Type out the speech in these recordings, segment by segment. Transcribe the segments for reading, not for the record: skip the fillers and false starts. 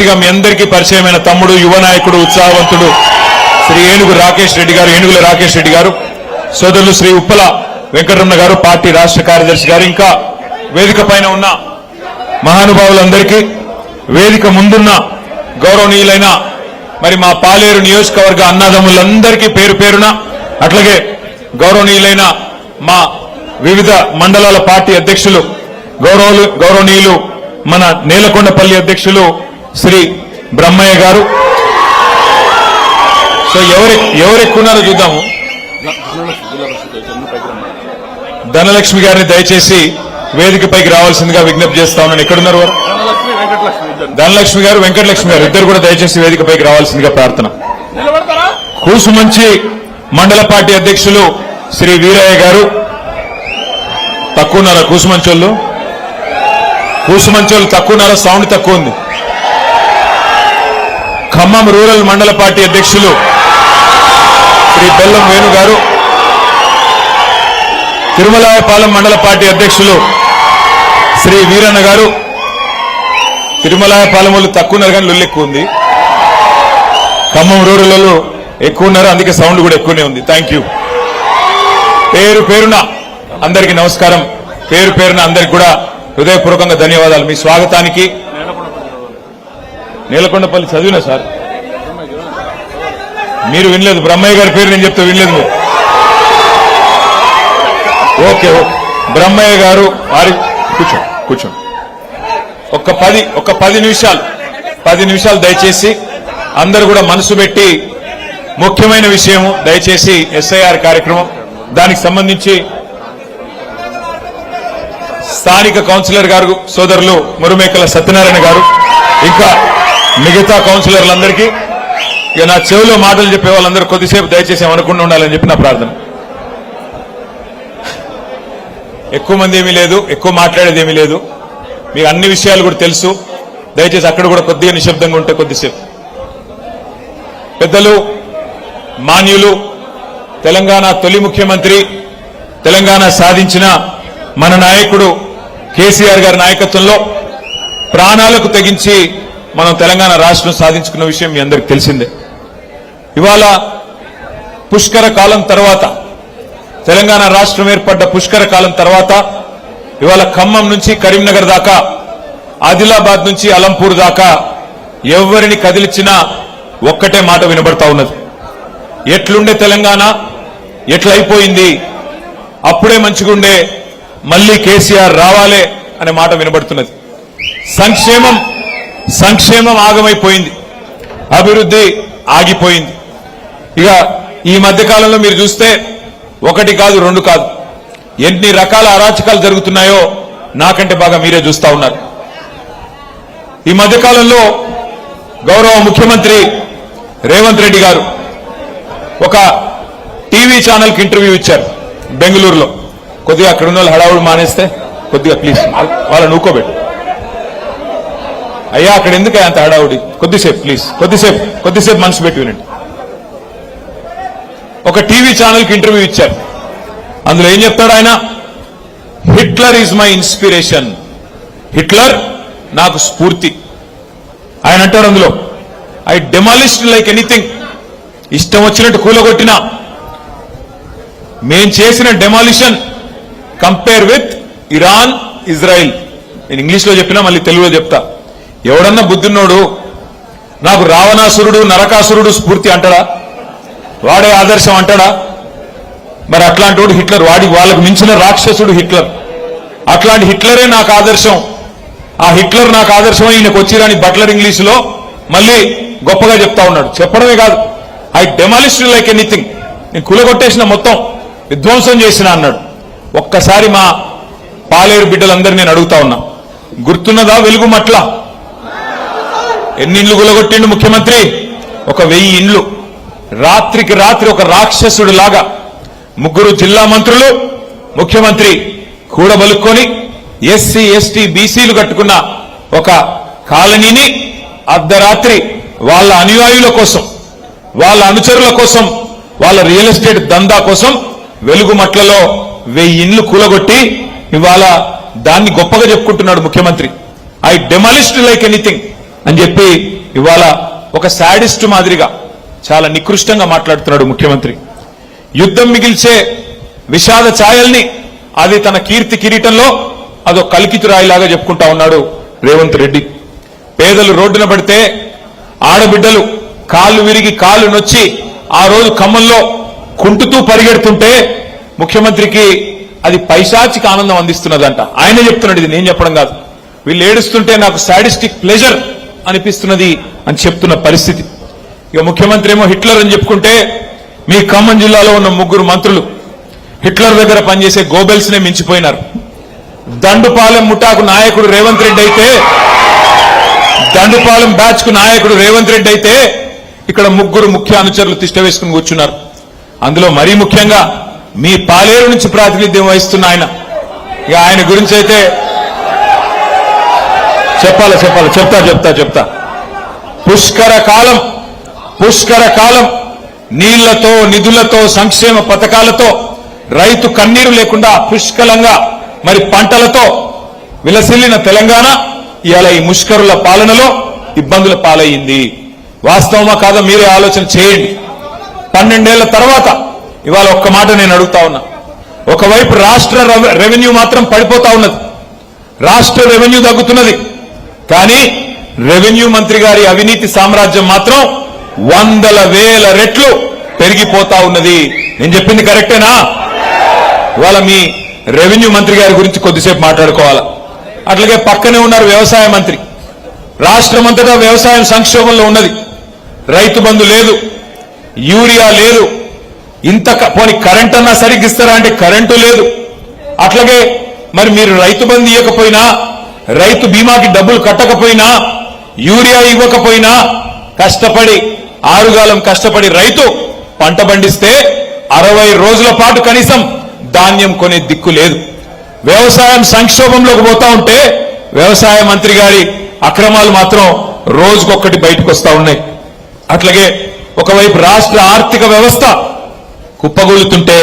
పూర్తిగా మీ అందరికీ పరిచయమైన తమ్ముడు, యువ నాయకుడు, ఉత్సాహవంతుడు శ్రీ ఏనుగుల రాకేష్ రెడ్డి గారు, సోదరులు శ్రీ ఉప్పల వెంకటరమణ గారు, పార్టీ రాష్ట్ర కార్యదర్శి గారు, ఇంకా వేదిక పైన ఉన్న మహానుభావులందరికీ, వేదిక ముందున్న గౌరవనీయులైన మరి మా పాలేరు నియోజకవర్గ అన్నదమ్ములందరికీ పేరు పేరున, అట్లాగే గౌరవనీయులైన మా వివిధ మండలాల పార్టీ అధ్యక్షులు గౌరవనీయులు మన నేలకొండపల్లి అధ్యక్షులు శ్రీ బ్రహ్మయ్య గారు. సో ఎవరెక్కున్నారో చూద్దాము. ధనలక్ష్మి గారిని దయచేసి వేదికపైకి రావాల్సిందిగా విజ్ఞప్తి చేస్తా ఉన్నాను. ఎక్కడున్నారు వారు? ధనలక్ష్మి గారు, వెంకటలక్ష్మి గారు ఇద్దరు కూడా దయచేసి వేదికపైకి రావాల్సిందిగా ప్రార్థన. కూసుమంచి మండల పార్టీ అధ్యక్షులు శ్రీ వీరయ్య గారు. తక్కువన్నారా కూసుమంచోళ్ళు? తక్కువన్నారా? సౌండ్ తక్కువ ఉంది. ఖమ్మం రూరల్ మండల పార్టీ అధ్యక్షులు శ్రీ బెల్లం వేణు గారు. తిరుమలాయపాలెం మండల పార్టీ అధ్యక్షులు శ్రీ వీరన్న గారు. తిరుమలాయపాలెం వాళ్ళు తక్కువ ఉన్నారు కానీ లొల్లు ఎక్కువ ఉంది. ఖమ్మం రూరల్ వాళ్ళు ఎక్కువ ఉన్నారు, అందుకే సౌండ్ కూడా ఎక్కువనే ఉంది. Thank you. పేరు పేరున అందరికీ నమస్కారం. పేరు పేరున అందరికి కూడా హృదయపూర్వకంగా ధన్యవాదాలు. మీ స్వాగతానికి. నేలకొండపల్లి చదివినా సార్, మీరు వినలేదు. బ్రహ్మయ్య గారి పేరు నేను చెప్తే వినలేదు మీరు. ఓకే, బ్రహ్మయ్య గారు వారి కూర్చోండి. ఒక 10 నిమిషాలు దయచేసి అందరూ కూడా మనసు పెట్టి, ముఖ్యమైన విషయం దయచేసి ఎస్ఐఆర్ కార్యక్రమం, దానికి సంబంధించి స్థానిక కౌన్సిలర్ గారు సోదరులు మురుమేకల సత్యనారాయణ గారు, ఇంకా మిగతా కౌన్సిలర్లందరికీ, ఇక నా చెవిలో మాటలు చెప్పే వాళ్ళందరూ కొద్దిసేపు దయచేసి ఏమనుకుండా ఉండాలని చెప్పి నా ప్రార్థన. ఎక్కువ మంది ఏమీ లేదు, ఎక్కువ మాట్లాడేది ఏమీ లేదు, మీకు అన్ని విషయాలు కూడా తెలుసు. దయచేసి అక్కడ కూడా కొద్దిగా నిశ్శబ్దంగా ఉంటే కొద్దిసేపు. పెద్దలు, మాన్యులు, తెలంగాణ తొలి ముఖ్యమంత్రి, తెలంగాణ సాధించిన మన నాయకుడు కేసీఆర్ గారి నాయకత్వంలో ప్రాణాలకు తెగించి మనం తెలంగాణ రాష్ట్రం సాధించుకున్న విషయం మీ అందరికీ తెలిసిందే. ఇవాళ పుష్కర కాలం తర్వాత, తెలంగాణ రాష్ట్రం ఏర్పడ్డ పుష్కర కాలం తర్వాత ఇవాళ ఖమ్మం నుంచి కరీంనగర్ దాకా, ఆదిలాబాద్ నుంచి అలంపూర్ దాకా ఎవరిని కదిలిచ్చినా ఒక్కటే మాట వినబడతా ఉన్నది. ఎట్లుండే తెలంగాణ, ఎట్లయిపోయింది, అప్పుడే మంచిగుండే, మళ్లీ కేసీఆర్ రావాలే అనే మాట వినబడుతున్నది. సంక్షేమం ఆగమైపోయింది, అభివృద్ధి ఆగిపోయింది. ఇక ఈ మధ్యకాలంలో మీరు చూస్తే 1 కాదు 2 కాదు, ఎన్ని రకాల అరాచకాలు జరుగుతున్నాయో నాకంటే బాగా మీరే చూస్తా ఉన్నారు. ఈ మధ్యకాలంలో గౌరవ ముఖ్యమంత్రి రేవంత్ రెడ్డి గారు ఒక టీవీ ఛానల్కి ఇంటర్వ్యూ ఇచ్చారు బెంగళూరులో. కొద్దిగా అక్కడ ఉన్న వాళ్ళు హడావుడు మానేస్తే కొద్దిగా ప్లీజ్ వాళ్ళని నూకోబెట్టు. అయ్యా అక్కడ ఎందుకు అంత హడావుడి? కొద్దిసేపు ప్లీజ్, కొద్దిసేపు మనసు పెట్టి వినండి. ఒక టీవీ ఛానల్కి ఇంటర్వ్యూ ఇచ్చారు. అందులో ఏం చెప్తాడు ఆయన? Hitler is my inspiration, Hitler నాకు స్ఫూర్తి. ఆయన అంటాడు అందులో, ఐ డెమాలిష్డ్ లైక్ ఎనీథింగ్, ఇష్టం వచ్చినట్టు కూలగొట్టినా. మేం చేసిన demolition compare with Iran, Israel. నేను ఇంగ్లీష్లో చెప్పినా మళ్ళీ తెలుగులో చెప్తా. ఎవడన్నా బుద్ధిన్నోడు నాకు రావణాసురుడు, నరకాసురుడు స్ఫూర్తి అంటాడా? వాడే ఆదర్శం అంటాడా? మరి అట్లాంటి వాడు హిట్లర్, వాళ్ళకు మించిన రాక్షసుడు హిట్లర్. అట్లాంటి హిట్లరే నాకు ఆదర్శం. ఆ హిట్లర్ నాకు ఆదర్శం. ఈయనకు వచ్చిరాని బట్లర్ ఇంగ్లీషులో మళ్ళీ గొప్పగా చెప్తా ఉన్నాడు. చెప్పడమే కాదు, ఐ డెమాలిష్డ్ లైక్ ఎనీథింగ్, నేను కూలగొట్టేసిన, మొత్తం విధ్వంసం చేసిన అన్నాడు. ఒక్కసారి మా పాలేరు బిడ్డలందరూ నేను అడుగుతా ఉన్నా, గుర్తున్నదా వెలుగు మట్ల? ఎన్ని ఇండ్లు కూలగొట్టిండు ముఖ్యమంత్రి? 1000 ఇండ్లు. రాత్రికి రాత్రి ఒక రాక్షసుడు లాగా 3 జిల్లా మంత్రులు, ముఖ్యమంత్రి కూడబలుక్కొని ఎస్సీ, ఎస్టీ, బీసీలు కట్టుకున్న ఒక కాలనీని అర్ధరాత్రి వాళ్ళ అనుయాయుల కోసం, వాళ్ళ అనుచరుల కోసం, వాళ్ళ రియల్ ఎస్టేట్ దందా కోసం వెలుగుమట్లలో 1000 ఇండ్లు కూలగొట్టి ఇవాళ దాన్ని గొప్పగా చెప్పుకుంటున్నాడు ముఖ్యమంత్రి. ఐ డెమాలిష్డ్ లైక్ ఎనీథింగ్, అని చెప్పి ఇవాళ ఒక శాడిస్ట్ మాదిరిగా చాలా నికృష్టంగా మాట్లాడుతున్నాడు ముఖ్యమంత్రి. యుద్ధం మిగిల్చే విషాద ఛాయల్ని అది తన కీర్తి కిరీటంలో అదో కలికితురాయిలాగా చెప్పుకుంటా ఉన్నాడు రేవంత్ రెడ్డి. పేదలు రోడ్డున పడితే, ఆడబిడ్డలు కాళ్ళు విరిగి కాళ్ళు నొచ్చి ఆ రోజు ఖమ్మంలో కుంటుతూ పరిగెడుతుంటే ముఖ్యమంత్రికి అది పైశాచిక ఆనందం అందిస్తున్నదంట. ఆయనే చెప్తున్నాడు, ఇది నేను చెప్పడం కాదు. వీళ్ళు ఏడుస్తుంటే నాకు సాడిస్టిక్ ప్లెజర్ అనిపిస్తున్నది అని చెప్తున్న పరిస్థితి. ఇక ముఖ్యమంత్రి ఏమో హిట్లర్ అని చెప్పుకుంటే, మీ ఖమ్మం జిల్లాలో ఉన్న 3 మంత్రులు హిట్లర్ దగ్గర పనిచేసే గోబెల్స్ నే మించిపోయినారు. దండుపాలెం ముఠాకు నాయకుడు రేవంత్ రెడ్డి అయితే, దండుపాలెం బ్యాచ్ కు నాయకుడు రేవంత్ రెడ్డి అయితే, ఇక్కడ 3 ముఖ్య అనుచరులు తిష్ట వేసుకుని కూర్చున్నారు. అందులో మరీ ముఖ్యంగా మీ పాలేరు నుంచి ప్రాతినిధ్యం వహిస్తున్న ఆయన, ఇక ఆయన గురించి అయితే చెప్తా. పుష్కర కాలం నీళ్లతో, నిధులతో, సంక్షేమ పథకాలతో, రైతు కన్నీరు లేకుండా పుష్కలంగా మరి పంటలతో విలసిల్లిన తెలంగాణ ఇవాళ ఈ ముష్కరుల పాలనలో ఇబ్బందుల పాలయ్యింది. వాస్తవమా కాదా మీరే ఆలోచన చేయండి. 12 ఏళ్ల తర్వాత ఇవాళ ఒక్క మాట నేను అడుగుతా ఉన్నా. ఒకవైపు రాష్ట్ర రెవెన్యూ మాత్రం పడిపోతా ఉన్నది, రాష్ట్ర రెవెన్యూ తగ్గుతున్నది. కానీ రెవెన్యూ మంత్రి గారి అవినీతి సామ్రాజ్యం మాత్రం 100,000 రెట్లు పెరిగిపోతా ఉన్నది. నేను చెప్పింది కరెక్టేనా? ఇవాళ మీ రెవెన్యూ మంత్రి గారి గురించి కొద్దిసేపు మాట్లాడుకోవాలా. అట్లాగే పక్కనే ఉన్నారు వ్యవసాయ మంత్రి. రాష్ట్రమంతటా వ్యవసాయం సంక్షోభంలో ఉన్నది. రైతు బంధు లేదు, యూరియా లేదు, ఇంత పోనీ కరెంట్ అన్నా సరిగ్గా ఇస్తారా అంటే కరెంటు లేదు. అట్లాగే మరి మీరు రైతు బంధు ఇవ్వకపోయినా, రైతు బీమాకి డబ్బులు కట్టకపోయినా, యూరియా ఇవ్వకపోయినా, కష్టపడి ఆరుగాలం కష్టపడి రైతు పంట పండిస్తే 60 రోజుల పాటు కనీసం ధాన్యం కొనే దిక్కు లేదు. వ్యవసాయం సంక్షోభంలోకి పోతా ఉంటే వ్యవసాయ మంత్రి గారి అక్రమాలు మాత్రం రోజుకొక్కటి బయటకు వస్తా ఉన్నాయి. అట్లాగే ఒకవైపు రాష్ట్ర ఆర్థిక వ్యవస్థ కుప్పగూలుతుంటే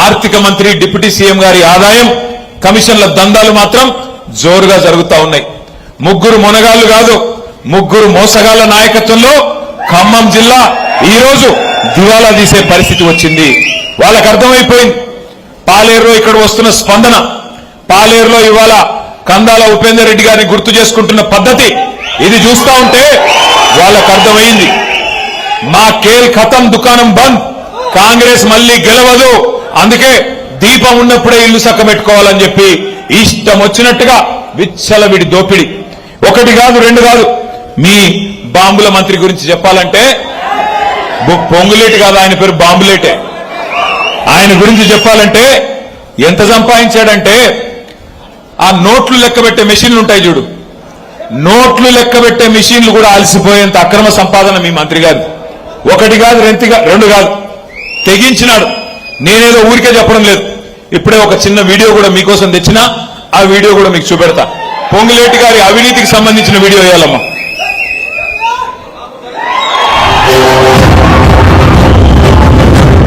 ఆర్థిక మంత్రి, డిప్యూటీ సీఎం గారి ఆదాయం, కమిషన్ల దందాలు మాత్రం జోరుగా జరుగుతా ఉన్నాయి. 3 మొనగాళ్లు కాదు, 3 మోసగాళ్ల నాయకత్వంలో ఖమ్మం జిల్లా ఈ రోజు దివాలా తీసే పరిస్థితి వచ్చింది. వాళ్ళకు అర్థమైపోయింది. పాలేరులో ఇక్కడ వస్తున్న స్పందన, పాలేరులో ఇవాళ కందాల ఉపేందర్ రెడ్డి గారిని గుర్తు చేసుకుంటున్న పద్ధతి, ఇది చూస్తా ఉంటే వాళ్ళకు అర్థమైంది. మా కేల్ ఖతం, దుకాణం బంద్, కాంగ్రెస్ మళ్లీ గెలవదు, అందుకే దీపం ఉన్నప్పుడే ఇల్లు చక్కబెట్టుకోవాలని చెప్పి ఇష్టం వచ్చినట్టుగా విచ్చలవిడి దోపిడి. 1 కాదు 2 కాదు. మీ బాంబుల మంత్రి గురించి చెప్పాలంటే పొంగులేటి కాదు, ఆయన పేరు బాంబులేటే. ఆయన గురించి చెప్పాలంటే ఎంత సంపాదించాడంటే, ఆ నోట్లు లెక్కబెట్టే మెషిన్లు ఉంటాయి చూడు, నోట్లు లెక్కబెట్టే మెషిన్లు కూడా అలసిపోయేంత అక్రమ సంపాదన మీ మంత్రి గారు. 1 కాదు 2 కాదు, తెగించినాడు. నేనేదో ఊరికే చెప్పడం లేదు. ఇప్పుడే ఒక చిన్న వీడియో కూడా మీకోసం తెచ్చినా, ఆ వీడియో కూడా మీకు చూపెడతా. పొంగులేటి గారి అవినీతికి సంబంధించిన వీడియో వేయాలమ్మా.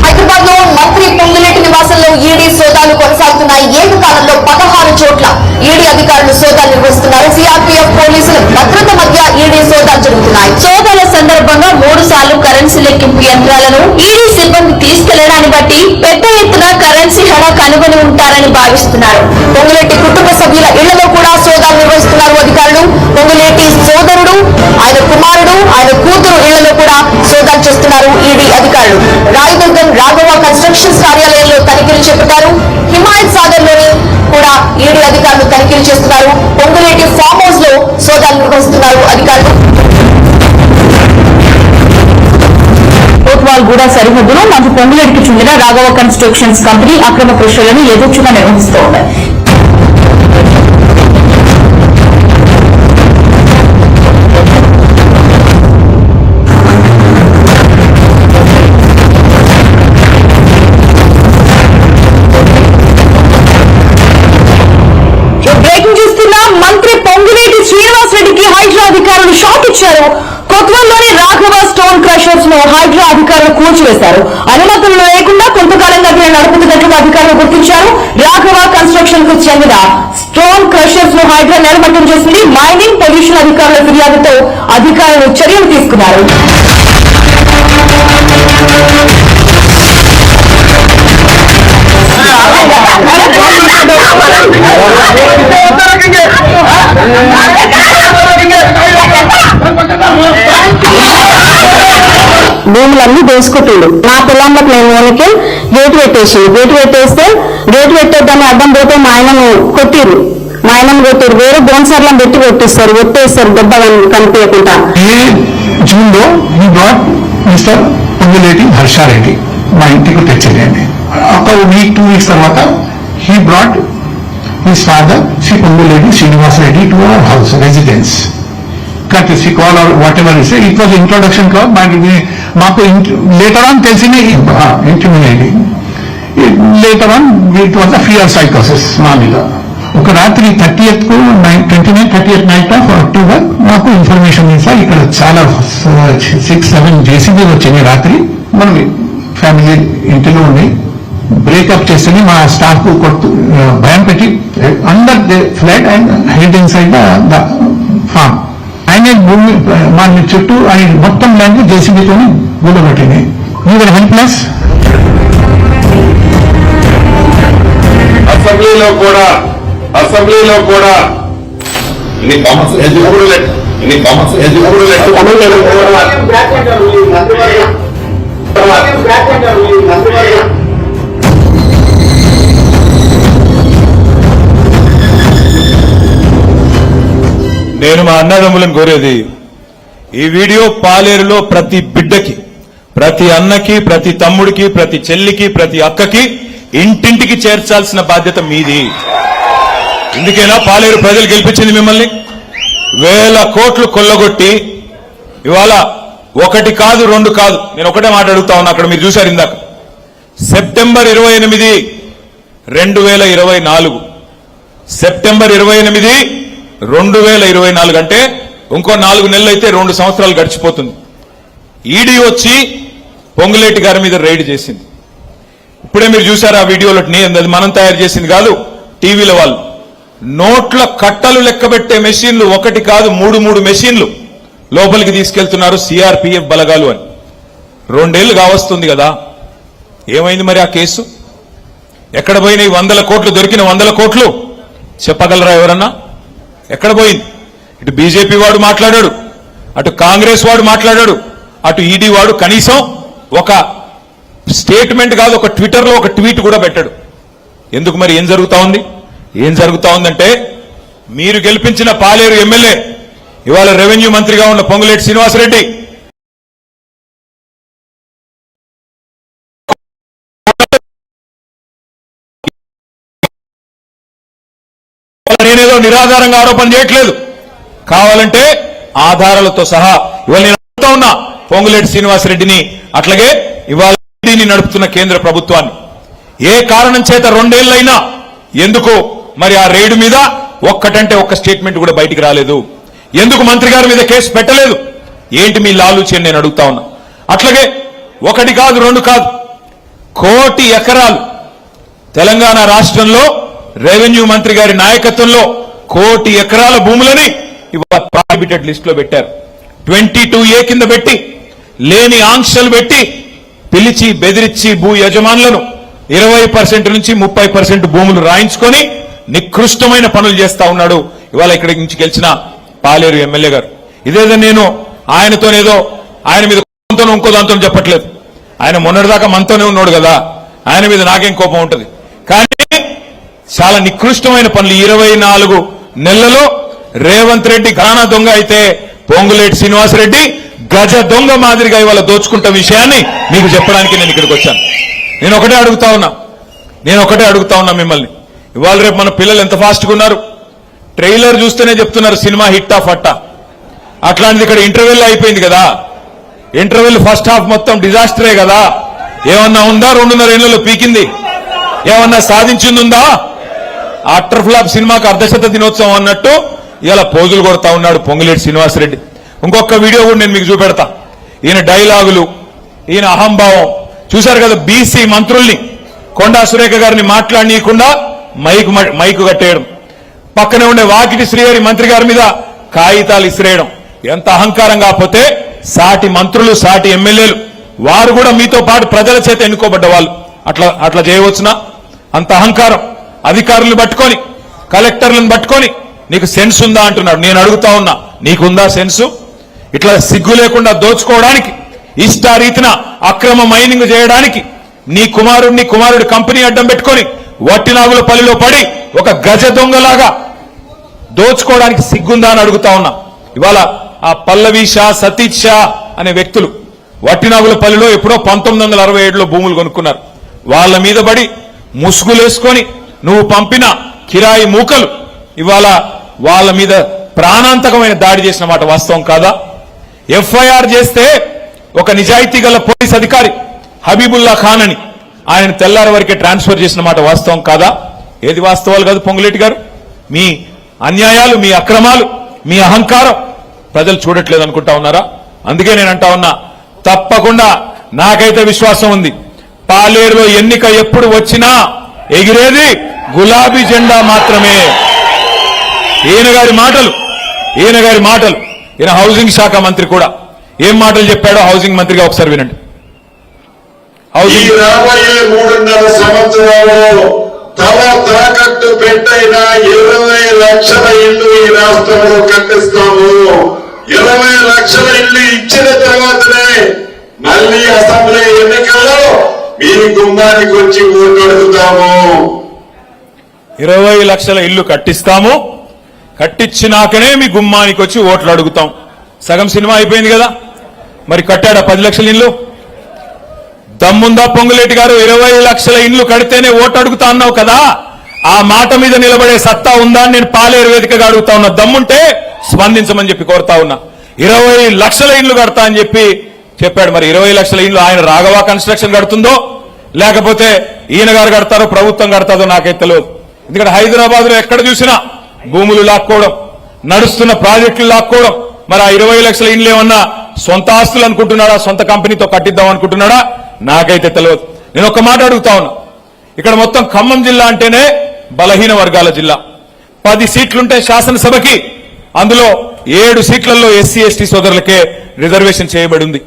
హైదరాబాద్ లో మంత్రి పొంగులేటి నివాసంలో ఈడీ సోదాలు కొనసాగుతున్నాయి. ఏకకాలంలో 16 చోట్ల ఈడీ అధికారులు సోదాలు నిర్వహిస్తున్నారు. సిఆర్పీఎఫ్ పోలీసుల భద్రత మధ్య ఈడీ సోదాలు జరుగుతున్నాయి. సోదాల సందర్భంగా 3 సార్లు కరెన్సీ లెక్కింపు యంత్రాలను ఈడీ సిబ్బంది తీసుకెళ్లడాన్ని బట్టి పెద్ద ఎత్తున కరెన్సీ హడా కనుగొని ఉంటారని భావిస్తున్నారు. పొంగులేటి కుటుంబ సభ్యుల ఇళ్లలో కూడా సోదాలు నిర్వహిస్తున్నారు అధికారులు. పొంగులేటి సోదరుడు, ఆయన కుమారుడు, ఆయన కూతురు ఇళ్లలో కూడా సోదాలు చేస్తున్నారు ఈడీ అధికారులు. రాయదుర్గం రాఘవ కన్స్ట్రక్షన్స్ కార్యాలయంలో తనిఖీలు చేపట్టారు. హిమాయత్ సాగర్ లోని కూడా ఈడీ అధికారులు తనిఖీలు చేస్తున్నారు. పొంగులేటి ఫామ్ హౌస్ లో సోదాలు నిర్వహిస్తున్నారు అధికారులు. కోట్వాల్గూడ సరిహద్దులో మంత్రి పొంగులేటికి చెందిన రాఘవ కన్స్ట్రక్షన్స్ కంపెనీ అక్రమ కృషులను యథేచ్ఛగా నిర్వహిస్తూ ఉంది. బ్రేకింగ్ చూస్తున్న మంత్రి పొంగులేటి శ్రీనివాస్ రెడ్డికి హైడ్రా అధికారులు షాక్ ఇచ్చారు. కొత్వాల్లోని రాఘవ స్టోన్ క్రషర్స్ ను హైడ్రా అధికారులు కూల్చివేశారు. అనుమతులు లేకుండా కొంతకాలంగా దీన్ని నడుపుతున్నట్లు అధికారులు గుర్తించారు. రాఘవ కన్స్ట్రక్షన్ కు చెందిన స్టోన్ క్రషర్స్ ను హైడ్రా నేలమట్టం చేసింది. మైనింగ్ పొల్యూషన్ అధికారుల ఫిర్యాదుతో అధికారులు చర్యలు తీసుకున్నారు. భూములన్నీ దోసుకుంటుండు. నా పిల్లలకు నేను ఓనికి గేటు పెట్టేస్తే గేటు పెట్టేద్దాన్ని అడ్డం పోతే మా ఆయనను కొట్టిరు. వేరే బోన్సర్లను పెట్టి కొట్టేస్తారు దెబ్బ కనిపించకుండా. జూన్ లో ఈ బ్రాట్ మిస్టర్ పొంగులేటి హర్షారెడ్డి మా ఇంటికి తెచ్చేయండి. ఒక వీక్ 2 weeks తర్వాత he brought his father Shri Ponguleti Srinivas Reddy to our house residence. courtesy call or whatever it is. It was introduction call, but మాకు later on తెలిసింది intimidating. Later on it was a fear psychosis మా మీద. ఒక రాత్రి 30th కు 30th night of October మాకు information ఇస్తా ఇక్కడ చాలా 6-7 JCB వచ్చింది రాత్రి. మనం ఫ్యామిలీ ఇంటిలో ఉండి బ్రేకప్ చేసి మా స్టాఫ్ కొట్టు భయం పెట్టి under the flat and head inside the farm. ఆయన భూమి మా చుట్టూ ఆయన మొత్తం ల్యాండ్ జేసీబీతో గూడబట్టింది. మీరు హెల్ప్లెస్. అసెంబ్లీలో కూడా ఇన్ని కామన్స్ నేను మా అన్నదమ్ములను కోరేది, ఈ వీడియో పాలేరులో ప్రతి బిడ్డకి, ప్రతి అన్నకి, ప్రతి తమ్ముడికి, ప్రతి చెల్లికి, ప్రతి అక్కకి ఇంటింటికి చేర్చాల్సిన బాధ్యత మీది. ఎందుకైనా పాలేరు ప్రజలు గెలిపించింది మిమ్మల్ని. 1000 కోట్లు కొల్లగొట్టి ఇవాళ 1 కాదు 2 కాదు, నేను ఒకటే మాట అడుగుతా ఉన్నా. అక్కడ మీరు చూశారు ఇందాక, సెప్టెంబర్ 28, 2024 సెప్టెంబర్ 28, 2024 అంటే ఇంకో 4 నెలలు అయితే 2 సంవత్సరాలు గడిచిపోతుంది. ఈడీ వచ్చి పొంగులేటి గారి మీద రైడ్ చేసింది. ఇప్పుడే మీరు చూశారు ఆ వీడియోలో. అది మనం తయారు చేసింది కాదు, టీవీల వాళ్ళు. నోట్ల కట్టలు లెక్కబెట్టే మెషిన్లు 1 కాదు 3 మెషిన్లు లోపలికి తీసుకెళ్తున్నారు సిఆర్పీఎఫ్ బలగాలు అని. 2 ఏళ్లు కావస్తుంది కదా, ఏమైంది మరి ఆ కేసు? ఎక్కడ పోయినాయి 100 కోట్లు? దొరికిన 100 కోట్లు చెప్పగలరా ఎవరన్నా? ఎక్కడ పోయింది? ఇటు బీజేపీ వాడు మాట్లాడాడు, అటు కాంగ్రెస్ వాడు మాట్లాడాడు, అటు ఈడీ వాడు కనీసం ఒక స్టేట్మెంట్ కాదు, ఒక ట్విట్టర్లో ఒక ట్వీట్ కూడా పెట్టాడు. ఎందుకు మరి? ఏం జరుగుతా ఉందంటే, మీరు గెలిపించిన పాలేరు ఎమ్మెల్యే ఇవాళ రెవెన్యూ మంత్రిగా ఉన్న పొంగులేటి శ్రీనివాసరెడ్డి నేనేదో నిరాధారంగా ఆరోపణ చేయట్లేదు, కావాలంటే ఆధారాలతో సహా ఇవాళ నేను అడుగుతా ఉన్నా పొంగులేటి శ్రీనివాసరెడ్డిని, అట్లాగే ఇవాళ ఈడీని నడుపుతున్న కేంద్ర ప్రభుత్వాన్ని. ఏ కారణం చేత 2 ఏళ్లైనా ఎందుకు మరి ఆ రైడ్ మీద ఒక్కటంటే ఒక్క స్టేట్మెంట్ కూడా బయటికి రాలేదు? ఎందుకు మంత్రి గారి మీద కేసు పెట్టలేదు? ఏంటి మీ లాలూచి అని నేను అడుగుతా ఉన్నా. అట్లాగే 1 కాదు 2 కాదు, 1 కోటి ఎకరాలు తెలంగాణ రాష్ట్రంలో రెవెన్యూ మంత్రి గారి నాయకత్వంలో 1 కోటి ఎకరాల భూములని ఇవాళ ప్రాహిబిటెడ్ లిస్ట్ లో పెట్టారు. 22A కింద పెట్టి, లేని ఆంక్షలు పెట్టి, పిలిచి బెదిరించి భూ యజమానులను 20% నుంచి 30% భూములు రాయించుకొని నికృష్టమైన పనులు చేస్తా ఉన్నాడు ఇవాళ ఇక్కడి నుంచి గెలిచిన పాలేరు ఎమ్మెల్యే గారు. ఇదేదో నేను ఆయనతోనేదో ఆయన మీద ఇంకో దాంతో చెప్పట్లేదు. ఆయన మొన్నటిదాకా మనతోనే ఉన్నాడు కదా, ఆయన మీద నాకేం కోపం ఉంటుంది. కానీ చాలా నికృష్టమైన పనులు 24 నెలలలో రేవంత్ రెడ్డి ఘరానా దొంగ అయితే పొంగులేటి శ్రీనివాసరెడ్డి గజ దొంగ మాదిరిగా ఇవాళ దోచుకుంటున్న విషయాన్ని మీకు చెప్పడానికి నేను ఇక్కడికి వచ్చాను. నేను ఒకటే అడుగుతా ఉన్నా మిమ్మల్ని. ఇవాళ రేపు మన పిల్లలు ఎంత ఫాస్ట్గా ఉన్నారు. ట్రైలర్ చూస్తేనే చెప్తున్నారు సినిమా హిట్టా ఫట్టా. అట్లాంటిది ఇక్కడ ఇంటర్వెల్ అయిపోయింది కదా. ఇంటర్వెల్ ఫస్ట్ హాఫ్ మొత్తం డిజాస్టరే కదా. ఏమన్నా ఉందా? 2.5 ఏళ్లలో పీకింది ఏమన్నా సాధించింది ఉందా? ఆఫ్టర్ ఫ్లాప్ సినిమాకు అర్ధశత దినోత్సవం అన్నట్టు ఇలా పోజులు కొడతా ఉన్నాడు పొంగులేటి శ్రీనివాసరెడ్డి. ఇంకొక వీడియో కూడా నేను మీకు చూపెడతా. ఈయన డైలాగులు, ఈయన అహంభావం చూశారు కదా. బీసీ మంత్రుల్ని కొండా సురేఖ గారిని మాట్లాడనీయకుండా మైకు కట్టేయడం, పక్కనే ఉండే వాకిటి శ్రీహరి మంత్రి గారి మీద కాగితాలు ఇసిరేయడం ఎంత అహంకారం కాకపోతే సాటి మంత్రులు సాటి ఎమ్మెల్యేలు వారు కూడా మీతో పాటు ప్రజల చేత ఎన్నుకోబడ్డ వాళ్ళు అట్లా చేయవచ్చునా? అంత అహంకారం. అధికారులను పట్టుకొని కలెక్టర్లను పట్టుకొని నీకు సెన్స్ ఉందా అంటున్నాడు. నేను అడుగుతా ఉన్నా, నీకుందా సెన్సు? ఇట్లా సిగ్గు లేకుండా దోచుకోవడానికి, ఇష్టారీతిన అక్రమ మైనింగ్ చేయడానికి నీ కుమారుడి కంపెనీ అడ్డం పెట్టుకొని వట్టినాగుల పల్లిలో పడి ఒక గజ దొంగలాగా దోచుకోవడానికి సిగ్గుందా అని అడుగుతా ఉన్నా. ఇవాళ ఆ పల్లవి షా, సతీష్ షా అనే వ్యక్తులు వట్టినాగుల పల్లిలో ఎప్పుడో 1967లో భూములు కొనుక్కున్నారు. వాళ్ళ మీద పడి ముసుగులేసుకొని నువ్వు పంపిన కిరాయి మూకలు ఇవాళ వాళ్ళ మీద ప్రాణాంతకమైన దాడి చేసిన మాట వాస్తవం కాదా? ఎఫ్ఐఆర్ చేస్తే ఒక నిజాయితీ గల పోలీస్ అధికారి హబీబుల్లా ఖాన్ అని ఆయన తెల్లారి వరకే ట్రాన్స్ఫర్ చేసిన మాట వాస్తవం కాదా? ఏది వాస్తవాలు కాదు పొంగులేటి గారు? మీ అన్యాయాలు, మీ అక్రమాలు, మీ అహంకారం ప్రజలు చూడట్లేదు అనుకుంటా ఉన్నారా? అందుకే నేను అంటా ఉన్నా, తప్పకుండా నాకైతే విశ్వాసం ఉంది, పాలేరులో ఎన్నిక ఎప్పుడు వచ్చినా ఎగిరేది గులాబీ జెండా మాత్రమే. ఈయన గారి మాటలు ఈయన హౌసింగ్ శాఖ మంత్రి కూడా ఏం మాటలు చెప్పాడో హౌసింగ్ మంత్రిగా ఒకసారి వినండి. ఈ రాబోయే 3.5 సంవత్సరాలు తమ తాకట్టు పెట్టైన 20 లక్షల ఇల్లు ఈ రాష్ట్రంలో కట్టిస్తాము. 20 లక్షల ఇల్లు ఇచ్చిన తర్వాతనే మళ్ళీ అసెంబ్లీ ఎన్నికల్లో మీ గుమ్మానికి వచ్చి ఓటు అడుగుతాము. 20 లక్షల ఇల్లు కట్టిస్తాము, కట్టించినాకనే మీ గుమ్మానికి వచ్చి ఓట్లు అడుగుతాం. సగం సినిమా అయిపోయింది కదా, మరి కట్టాడా 10 లక్షల ఇల్లు? దమ్ముందా పొంగులేటి గారు? 20 లక్షల ఇల్లు కడితేనే ఓటు అడుగుతా అన్నావు కదా, ఆ మాట మీద నిలబడే సత్తా ఉందా అని నేను పాలేరు వేదికగా అడుగుతా ఉన్నా. దమ్ముంటే స్పందించమని చెప్పి కోరుతా ఉన్నా. 20 లక్షల ఇల్లు కడతా అని చెప్పి చెప్పాడు. మరి 20 లక్షల ఇల్లు ఆయన రాఘవ కన్స్ట్రక్షన్ కడుతుందో లేకపోతే ఈయన గారు కడతారో ప్రభుత్వం కడతాదో నాకైతే తెలియదు. ఎందుకంటే హైదరాబాద్ లో ఎక్కడ చూసినా భూములు లాక్కోవడం, నడుస్తున్న ప్రాజెక్టులు లాక్కోవడం. మరి ఆ 20 లక్షల ఇండ్లు ఏమన్నా సొంత ఆస్తులు అనుకుంటున్నాడా, సొంత కంపెనీతో కట్టిద్దాం అనుకుంటున్నాడా నాకైతే తెలియదు. నేను ఒక మాట అడుగుతా ఉన్నా, ఇక్కడ మొత్తం ఖమ్మం జిల్లా అంటేనే బలహీన వర్గాల జిల్లా. 10 సీట్లుంటే శాసనసభకి అందులో 7 సీట్లలో ఎస్సీ ఎస్టీ సోదరులకే రిజర్వేషన్ చేయబడి ఉంది.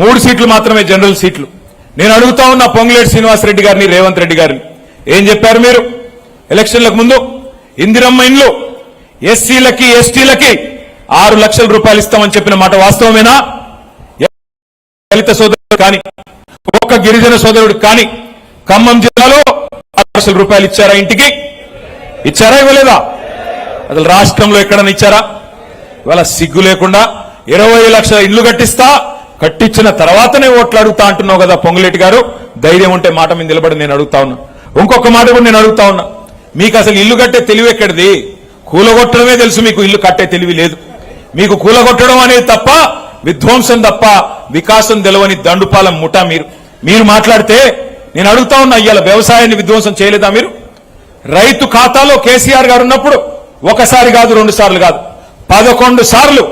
3 సీట్లు మాత్రమే జనరల్ సీట్లు. నేను అడుగుతా ఉన్నా పొంగులేటి శ్రీనివాసరెడ్డి గారిని, రేవంత్ రెడ్డి గారిని, ఏం చెప్పారు మీరు ఎలక్షన్లకు ముందు? ఇందిరమ్మ ఇండ్లు ఎస్సీలకి ఎస్టీలకి 6 లక్షల రూపాయలు ఇస్తామని చెప్పిన మాట వాస్తవమేనా? దళిత సోదరుడు కానీ ఒక్క గిరిజన సోదరుడు కానీ ఖమ్మం జిల్లాలో 6 లక్షల రూపాయలు ఇచ్చారా? ఇంటికి ఇచ్చారా, ఇవ్వలేదా? అసలు రాష్ట్రంలో ఎక్కడన్నా ఇచ్చారా? ఇవాళ సిగ్గు లేకుండా 20 లక్షల ఇల్లు కట్టించిన తర్వాతనే ఓట్లు అడుగుతా అంటున్నావు కదా పొంగులేటి గారు. ధైర్యం ఉంటే మాట మీద నిలబడి నేను అడుగుతా ఉన్నా. ఇంకొక మాట కూడా నేను అడుగుతా ఉన్నా, మీకు అసలు ఇల్లు కట్టే తెలివి ఎక్కడిది? కూలగొట్టడమే తెలుసు, మీకు ఇల్లు కట్టే తెలివి లేదు. మీకు కూలగొట్టడం అనేది తప్ప, విధ్వంసం తప్ప వికాసం తెలవని దండుపాలెం ముఠా మీరు మాట్లాడితే నేను అడుగుతా ఉన్నా, ఇవాళ వ్యవసాయాన్ని విధ్వంసం చేయలేదా మీరు? రైతు ఖాతాలో కేసీఆర్ గారు ఉన్నప్పుడు ఒకసారి కాదు, 2 సార్లు కాదు, 11 సార్లు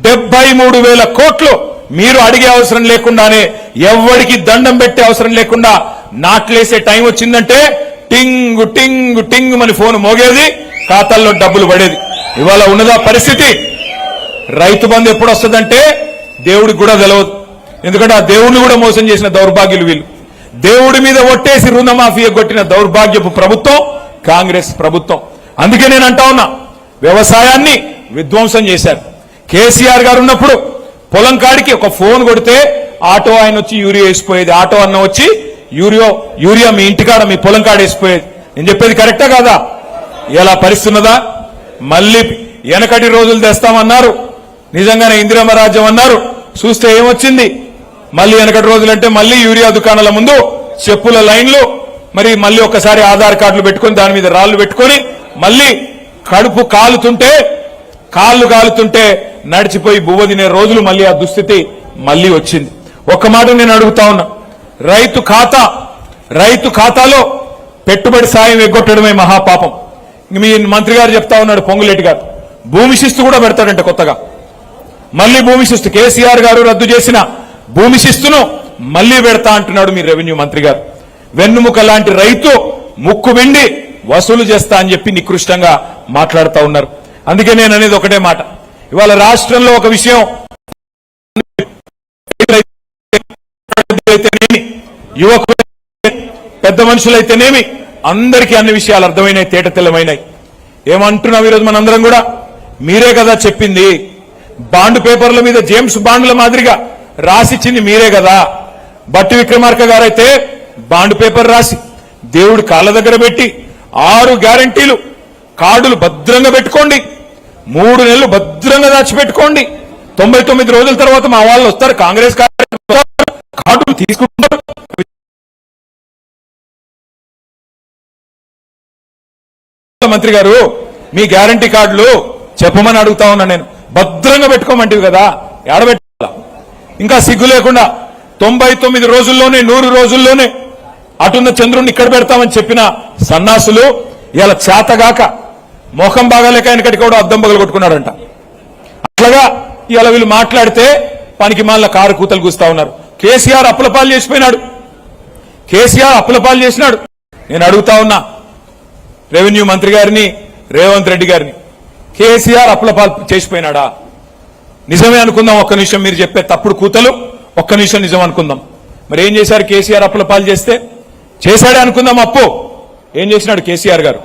73,000 కోట్లు మీరు అడిగే అవసరం లేకుండానే, ఎవ్వడికి దండం పెట్టే అవసరం లేకుండా నాట్లేసే టైం వచ్చిందంటే టింగ్ టింగ్ టింగ్ అని ఫోన్ మోగేది, ఖాతాల్లో డబ్బులు పడేది. ఇవాళ ఉన్నదా పరిస్థితి? రైతు బంధు ఎప్పుడు వస్తుందంటే దేవుడికి కూడా తెలియదు. ఎందుకంటే ఆ దేవుడిని కూడా మోసం చేసిన దౌర్భాగ్యులు వీళ్ళు. దేవుడి మీద ఒట్టేసి రుణమాఫీ కొట్టిన దౌర్భాగ్యపు ప్రభుత్వం కాంగ్రెస్ ప్రభుత్వం. అందుకే నేను అంటా ఉన్నా, వ్యవసాయాన్ని విధ్వంసం చేశారు. కేసీఆర్ గారు ఉన్నప్పుడు పొలం కాడికి ఒక ఫోన్ కొడితే ఆటో ఆయన వచ్చి యూరియా వేసిపోయేది, ఆటో అన్న వచ్చి యూరియా మీ ఇంటికాడ మీ పొలం కాడ వేసిపోయేది. నేను చెప్పేది కరెక్టా కాదా? ఇలా పరిస్థితున్నదా? మళ్ళీ వెనకటి రోజులు తెస్తామన్నారు, నిజంగానే ఇందిరమ్మ రాజ్యం అన్నారు, చూస్తే ఏమొచ్చింది? మళ్ళీ వెనకటి రోజులంటే మళ్ళీ యూరియా దుకాణాల ముందు చెప్పుల లైన్లు, మరి మళ్ళీ ఒకసారి ఆధార్ కార్డులు పెట్టుకొని దాని మీద రాళ్లు పెట్టుకొని మళ్ళీ కడుపు కాళ్ళు కాలుతుంటే నడిచిపోయి బువ్వ తినే రోజులు మళ్ళీ ఆ దుస్థితి మళ్ళీ వచ్చింది. ఒక్క మాట నేను అడుగుతా ఉన్నా, రైతు ఖాతాలో పెట్టుబడి సాయం ఎగ్గొట్టడమే మహాపాపం. మీ మంత్రి గారు చెప్తా ఉన్నాడు పొంగులేటి గారు, భూమి శిస్తు కూడా పెడతాడంట కొత్తగా. మళ్ళీ భూమి శిస్తు కేసీఆర్ గారు రద్దు చేసిన భూమి శిస్తును మళ్లీ పెడతా అంటున్నాడు మీ రెవెన్యూ మంత్రి గారు. వెన్నుముక లాంటి రైతు ముక్కు వెండి వసూలు చేస్తా అని చెప్పి నికృష్టంగా మాట్లాడుతూ ఉన్నారు. అందుకే నేను అనేది ఒకటే మాట, ఇవాళ రాష్ట్రంలో ఒక విషయం అయితేనేమి, యువకులు పెద్ద మనుషులైతేనేమి అందరికీ అన్ని విషయాలు అర్థమైనాయి, తేట తెల్లమైనాయి. ఏమంటున్నాం ఈరోజు మనందరం కూడా, మీరే కదా చెప్పింది, బాండ్ పేపర్ల మీద జేమ్స్ బాండ్ల మాదిరిగా రాసిచ్చింది మీరే కదా. బట్టి విక్రమార్క గారైతే బాండ్ పేపర్ రాసి దేవుడి కాళ్ళ దగ్గర పెట్టి 6 గ్యారంటీలు కార్డులు భద్రంగా పెట్టుకోండి, 3 నెలలు భద్రంగా దాచిపెట్టుకోండి, 99 రోజుల తర్వాత మా వాళ్ళు వస్తారు, కాంగ్రెస్ కార్డులు తీసుకుంటారు. మంత్రి గారు మీ గ్యారంటీ కార్డులు చెప్పమని అడుగుతా ఉన్నా నేను. భద్రంగా పెట్టుకోమంటివి కదా, ఏడబెట్టాలా? ఇంకా సిగ్గు లేకుండా 99 రోజుల్లోనే 100 రోజుల్లోనే అటున్న చంద్రుడిని ఇక్కడ పెడతామని చెప్పిన సన్నాసులు ఇలా చేతగాక మొఖం బాగాలేక ఆయనకటి కూడా అద్దం పగలు కొట్టుకున్నాడంట. అట్లాగా ఇలా వీళ్ళు మాట్లాడితే పనికి మాల కారు కూతలు కూస్తా ఉన్నారు. కేసీఆర్ అప్పులపాలు చేసిపోయినాడు, కేసీఆర్ అప్పులపాలు చేసినాడు. నేను అడుగుతా ఉన్నా రెవెన్యూ మంత్రి గారిని, రేవంత్ రెడ్డి గారిని, కేసీఆర్ అప్పులపాలు చేసిపోయినాడా? నిజమే అనుకుందాం, ఒక్క నిమిషం మీరు చెప్పే తప్పుడు కూతలు ఒక్క నిమిషం నిజం అనుకుందాం. మరి ఏం చేశారు కేసీఆర్ అప్పులపాలు చేస్తే? చేశాడే అనుకుందాం. అప్పు ఏం చేసినాడు కేసీఆర్ గారు?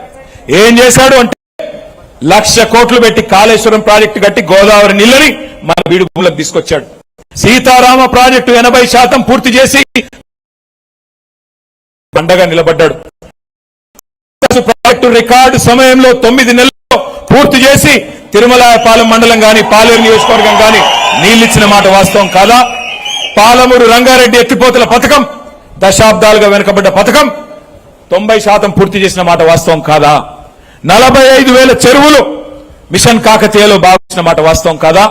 ఏం చేశాడు అంటే 1,00,000 కోట్లు పెట్టి కాళేశ్వరం ప్రాజెక్టు కట్టి గోదావరి నీళ్ళని మన బీడు భూములకు తీసుకొచ్చాడు. సీతారామ ప్రాజెక్టు 80% పూర్తి చేసి పండగ నిలబడ్డాడు. ప్రాజెక్టు రికార్డు సమయంలో 9 నెలల్లో పూర్తి చేసి తిరుమలాయపాలెం మండలం గాని పాలేరు నియోజకవర్గం గాని నీళ్లిచ్చిన మాట వాస్తవం కాదా? పాలమూరు రంగారెడ్డి ఎత్తిపోతల పథకం దశాబ్దాలుగా వెనుకబడ్డ పథకం 90% పూర్తి చేసిన మాట వాస్తవం కాదా? 45,000 చెరువులు మిషన్ కాకతీయలో బాగుంచిన మాట వాస్తవం కాదా?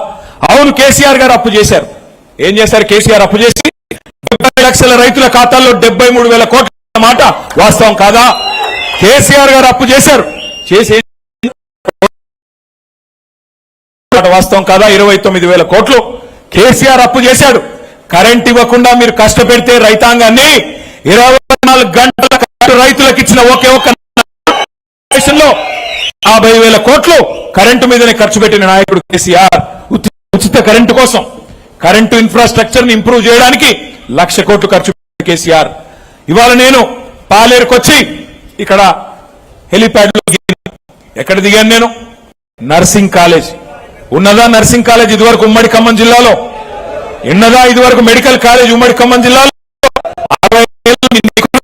అవును, కేసీఆర్ గారు అప్పు చేశారు. ఏం చేశారు కేసీఆర్ అప్పు చేసి? 70 లక్షల రైతుల ఖాతాల్లో 73,000 కోట్ల మాట వాస్తవం కాదా? కేసీఆర్ గారు అప్పు చేశారు, చేసి వాస్తవం కాదా? 29,000 కోట్లు కేసీఆర్ అప్పు చేశాడు. కరెంట్ ఇవ్వకుండా మీరు కష్టపెడితే రైతాంగాన్ని 24 గంటల రైతులకు ఇచ్చిన ఒకే ఒక్క 50,000 కోట్లు కరెంటు మీదనే ఖర్చు పెట్టిన నాయకుడు కేసీఆర్. ఉచిత కరెంటు కోసం, కరెంటు ఇన్ఫ్రాస్ట్రక్చర్ ని ఇంప్రూవ్ చేయడానికి 1,00,000 కోట్లు ఖర్చు పెట్టిన కేసీఆర్. ఇవాళ నేను పాలేరుకు వచ్చి ఇక్కడ హెలిప్యాడ్ లో ఎక్కడ దిగాను? నేను నర్సింగ్ కాలేజ్ ఉన్నదా? నర్సింగ్ కాలేజ్ ఇదివరకు ఉమ్మడి ఖమ్మం జిల్లాలో ఉన్నదా? ఇదివరకు మెడికల్ కాలేజ్ ఉమ్మడి ఖమ్మం జిల్లాలో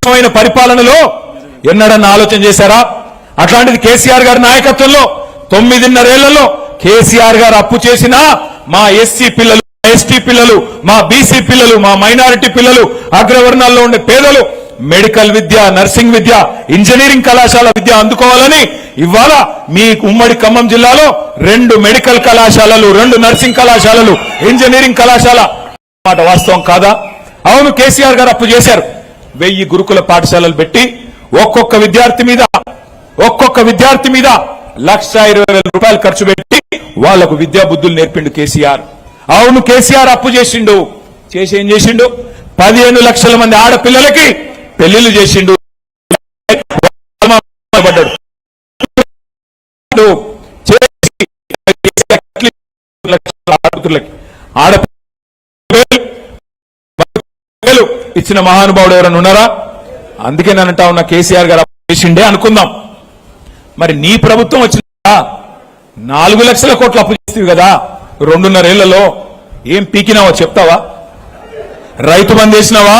60 ఏళ్ల పరిపాలనలో ఎన్నడన్నా ఆలోచన చేశారా? అట్లాంటిది కేసీఆర్ గారి నాయకత్వంలో 9.5 ఏళ్లలో కేసీఆర్ గారు అప్పు చేసినా మా ఎస్సీ పిల్లలు, ఎస్టీ పిల్లలు, మా బీసీ పిల్లలు, మా మైనారిటీ పిల్లలు, అగ్రవర్ణాల్లో ఉండే పేదలు మెడికల్ విద్య, నర్సింగ్ విద్య, ఇంజనీరింగ్ కళాశాల విద్య అందుకోవాలని ఇవాళ మీ ఉమ్మడి ఖమ్మం జిల్లాలో 2 మెడికల్ కళాశాలలు, 2 నర్సింగ్ కళాశాలలు, ఇంజనీరింగ్ కళాశాల మాట వాస్తవం కాదా? అవును, కేసీఆర్ గారు అప్పు చేశారు. 1000 గురుకుల పాఠశాలలు పెట్టి ఒక్కొక్క విద్యార్థి మీద 1,20,000 రూపాయలు ఖర్చు పెట్టి వాళ్లకు విద్యా బుద్ధులు నేర్పిండు కేసీఆర్. అవును, కేసీఆర్ అప్పు చేసిండు. చేసి ఏం చేసిండు? 15 లక్షల మంది ఆడపిల్లలకి పెళ్లిళ్లు చేసిండు. ఇచ్చిన మహానుభావుడు ఎవరైనా ఉన్నారా? అందుకే నేను అంటా ఉన్నా, కేసీఆర్ గారు చేసిండే అనుకుందాం. మరి నీ ప్రభుత్వం వచ్చిందా? 4 లక్షల కోట్లు అప్పు చేస్తేవి కదా 2.5 ఏళ్లలో. ఏం పీకినావో చెప్తావా? రైతు బంద్ వేసినావా?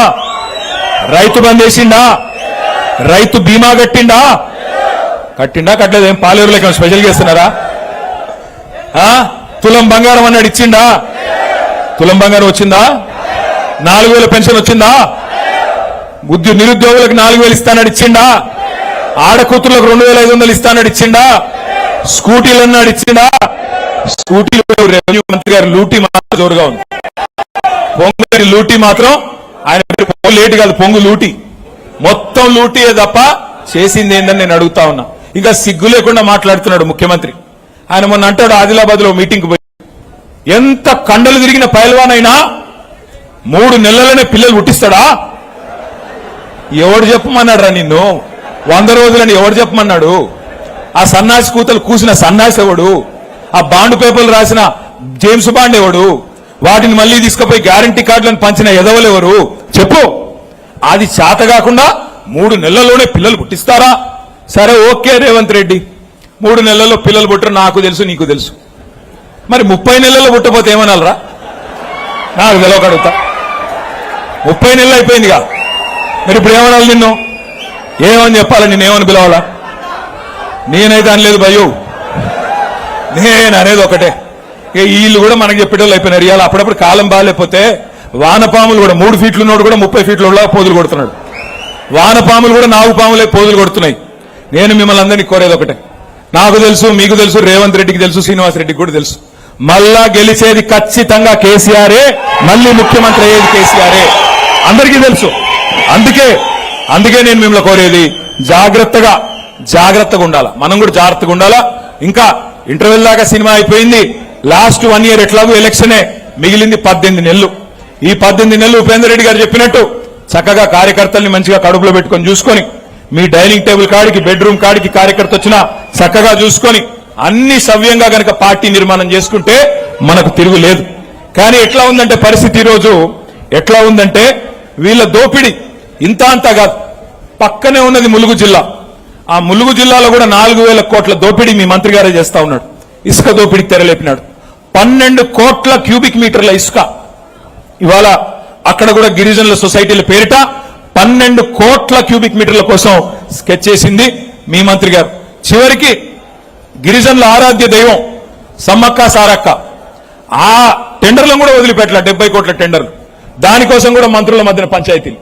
రైతు బంద్ వేసిండా? రైతు బీమా కట్టిండా? కట్టలేదు. ఏం పాలేరులకి స్పెషల్ చేస్తున్నారా? తులం బంగారం అన్నాడు, ఇచ్చిండా? తులం బంగారం వచ్చిందా? 4,000 పెన్షన్ వచ్చిందా? నిరుద్యోగులకు 4,000 ఇస్తానని ఇచ్చిండా? ఆడకూతుర్లకు 2,500 ఇస్తానని ఇచ్చిండా? స్కూటీలు అన్నాడు, ఇచ్చిండా? స్కూటీలు రెవెన్యూ మంత్రి గారు లూటీ మాత్రం జోరుగా ఉంది. పొంగు లూటీ మాత్రం ఆయన లేటు కాదు, పొంగు లూటీ మొత్తం లూటీయే తప్ప చేసింది ఏందని నేను అడుగుతా ఉన్నా. ఇంకా సిగ్గు లేకుండా మాట్లాడుతున్నాడు ముఖ్యమంత్రి. ఆయన మొన్న అంటాడు ఆదిలాబాద్ లో మీటింగ్ పోయి, ఎంత కండలు తిరిగిన పైల్వానైనా 3 నెలలనే పిల్లలు పుట్టిస్తాడా? ఎవడు చెప్పమన్నాడు రా నిన్ను? 100 రోజులని ఎవడు చెప్పమన్నాడు? ఆ సన్నాసి కూతలు కూసిన సన్నాసి ఎవడు? ఆ బాండ్ పేపర్లు రాసిన జేమ్స్ బాండ్ ఎవడు? వాటిని మళ్ళీ తీసుకుపోయి గ్యారంటీ కార్డులను పంచిన ఎదవలు ఎవరు చెప్పు? అది చేత కాకుండా 3 నెలల్లోనే పిల్లలు పుట్టిస్తారా? సరే ఓకే రేవంత్ రెడ్డి, 3 నెలల్లో పిల్లలు పుట్టరు నాకు తెలుసు, నీకు తెలుసు. మరి 30 నెలల్లో పుట్టపోతే ఏమనాలరా? నాకు తెలవకడుగుతా. 30 నెలలు అయిపోయిందిగా, మరి ఇప్పుడు ఏమనాలి? నిన్ను ఏమని చెప్పాలి? నేనేమని పిలవాలా? నేనైతే అనలేదు భయ్యో, నేను అనేది ఒకటే. ఇక వీళ్ళు కూడా మనకు చెప్పేటోళ్ళు అయిపోయినారు. ఇవాళ అప్పుడప్పుడు కాలం బాగాలేకపోతే వానపాములు కూడా 3 ఫీట్లు ఉన్నోడు కూడా 30 ఫీట్ల పోదులు కొడుతున్నాడు. వానపాములు కూడా నాగుపాములే పోదులు కొడుతున్నాయి. నేను మిమ్మల్ని అందరినీ కోరేది ఒకటే, నాకు తెలుసు, మీకు తెలుసు, రేవంత్ రెడ్డికి తెలుసు, శ్రీనివాస్ రెడ్డికి కూడా తెలుసు, మళ్ళా గెలిచేది ఖచ్చితంగా కేసీఆరే, మళ్ళీ ముఖ్యమంత్రి అయ్యేది కేసీఆరే, అందరికీ తెలుసు. అందుకే నేను మిమ్మల్ని కోరేది జాగ్రత్తగా ఉండాలా. మనం కూడా జాగ్రత్తగా ఉండాలా. ఇంకా ఇంటర్వెల్ దాకా సినిమా అయిపోయింది. లాస్ట్ 1 ఇయర్ ఎట్లాగో ఎలక్షనే మిగిలింది 18 నెలలు. ఈ 18 నెలలు ఉపేందర్ రెడ్డి గారు చెప్పినట్టు చక్కగా కార్యకర్తల్ని మంచిగా కడుపులో పెట్టుకొని చూసుకొని, మీ డైనింగ్ టేబుల్ కాడికి, బెడ్రూమ్ కాడికి కార్యకర్త వచ్చినా చక్కగా చూసుకొని అన్ని సవ్యంగా గనక పార్టీ నిర్మాణం చేసుకుంటే మనకు తిరుగులేదు. కానీ ఎట్లా ఉందంటే పరిస్థితి ఈరోజు ఎట్లా ఉందంటే, వీళ్ళ దోపిడి ఇంత అంతా కాదు. పక్కనే ఉన్నది ములుగు జిల్లా. ఆ ములుగు జిల్లాలో కూడా 4,000 కోట్ల దోపిడీ మీ మంత్రి గారే చేస్తా ఉన్నాడు. ఇసుక దోపిడీకి తెరలేపినాడు. 12 కోట్ల క్యూబిక్ మీటర్ల ఇసుక ఇవాళ అక్కడ కూడా గిరిజనుల సొసైటీల పేరిట 12 కోట్ల క్యూబిక్ మీటర్ల కోసం స్కెచ్ చేసింది మీ మంత్రి గారు. చివరికి గిరిజనుల ఆరాధ్య దైవం సమ్మక్క సారక్క ఆ టెండర్లను కూడా వదిలిపెట్టల. 70 కోట్ల టెండర్లు. దానికోసం కూడా మంత్రుల మధ్యన పంచాయతీలు,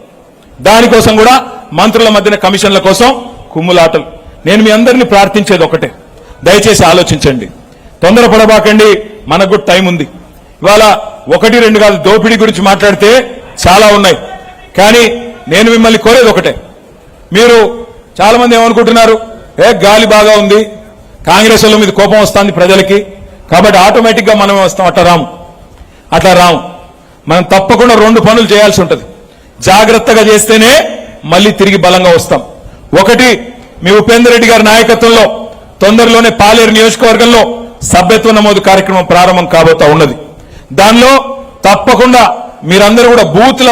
దానికోసం కూడా మంత్రుల మధ్యన కమిషన్ల కోసం కుమ్ములాటలు. నేను మీ అందరినీ ప్రార్థించేది ఒకటే, దయచేసి ఆలోచించండి, తొందరపడబాకండి, మనకు కూడా టైం ఉంది. ఇవాళ 1, 2 కాదు, దోపిడీ గురించి మాట్లాడితే చాలా ఉన్నాయి. కానీ నేను మిమ్మల్ని కోరేది ఒకటే, మీరు చాలా మంది ఏమనుకుంటున్నారు, గాలి బాగా ఉంది, కాంగ్రెస్ వాళ్ళ మీద కోపం వస్తుంది ప్రజలకి, కాబట్టి ఆటోమేటిక్ గా మనం వస్తాం. అట్లా రాము. మనం తప్పకుండా 2 పనులు చేయాల్సి ఉంటుంది. జాగ్రత్తగా చేస్తేనే మళ్ళీ తిరిగి బలంగా వస్తాం. ఒకటి, మీ ఉపేందర్ రెడ్డి గారి నాయకత్వంలో తొందరలోనే పాలేరు నియోజకవర్గంలో సభ్యత్వ నమోదు కార్యక్రమం ప్రారంభం కాబోతా ఉన్నది. దానిలో తప్పకుండా మీరందరూ కూడా బూత్ల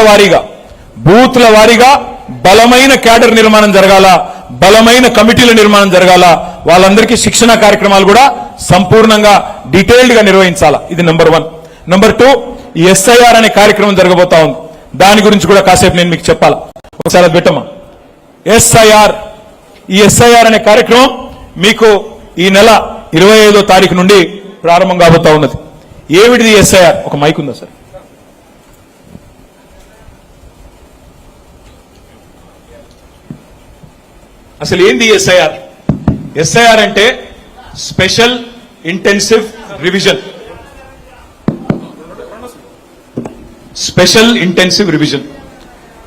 వారీగా బలమైన క్యాడర్ నిర్మాణం జరగాల, బలమైన కమిటీల నిర్మాణం జరగాల, వాళ్ళందరికీ శిక్షణ కార్యక్రమాలు కూడా సంపూర్ణంగా డీటెయిల్డ్ గా నిర్వహించాలా. ఇది నెంబర్ 1. నెంబర్ 2, ఈ ఎస్ఐఆర్ అనే కార్యక్రమం జరగబోతా ఉంది. దాని గురించి కూడా కాసేపు నేను మీకు చెప్పాలా. ఒకసారి అది పెట్టమ్మా. ఈ ఎస్ఐఆర్ అనే కార్యక్రమం మీకు ఈ నెల 25వ తారీఖు నుండి ప్రారంభం కాబోతా ఉన్నది. ఏమిటిది ఎస్ఐఆర్? ఒక మైక్ ఉందా సార్? అసలు ఏంది ఎస్ఐఆర్? ఎస్ఐఆర్ అంటే స్పెషల్ ఇంటెన్సివ్ రివిజన్.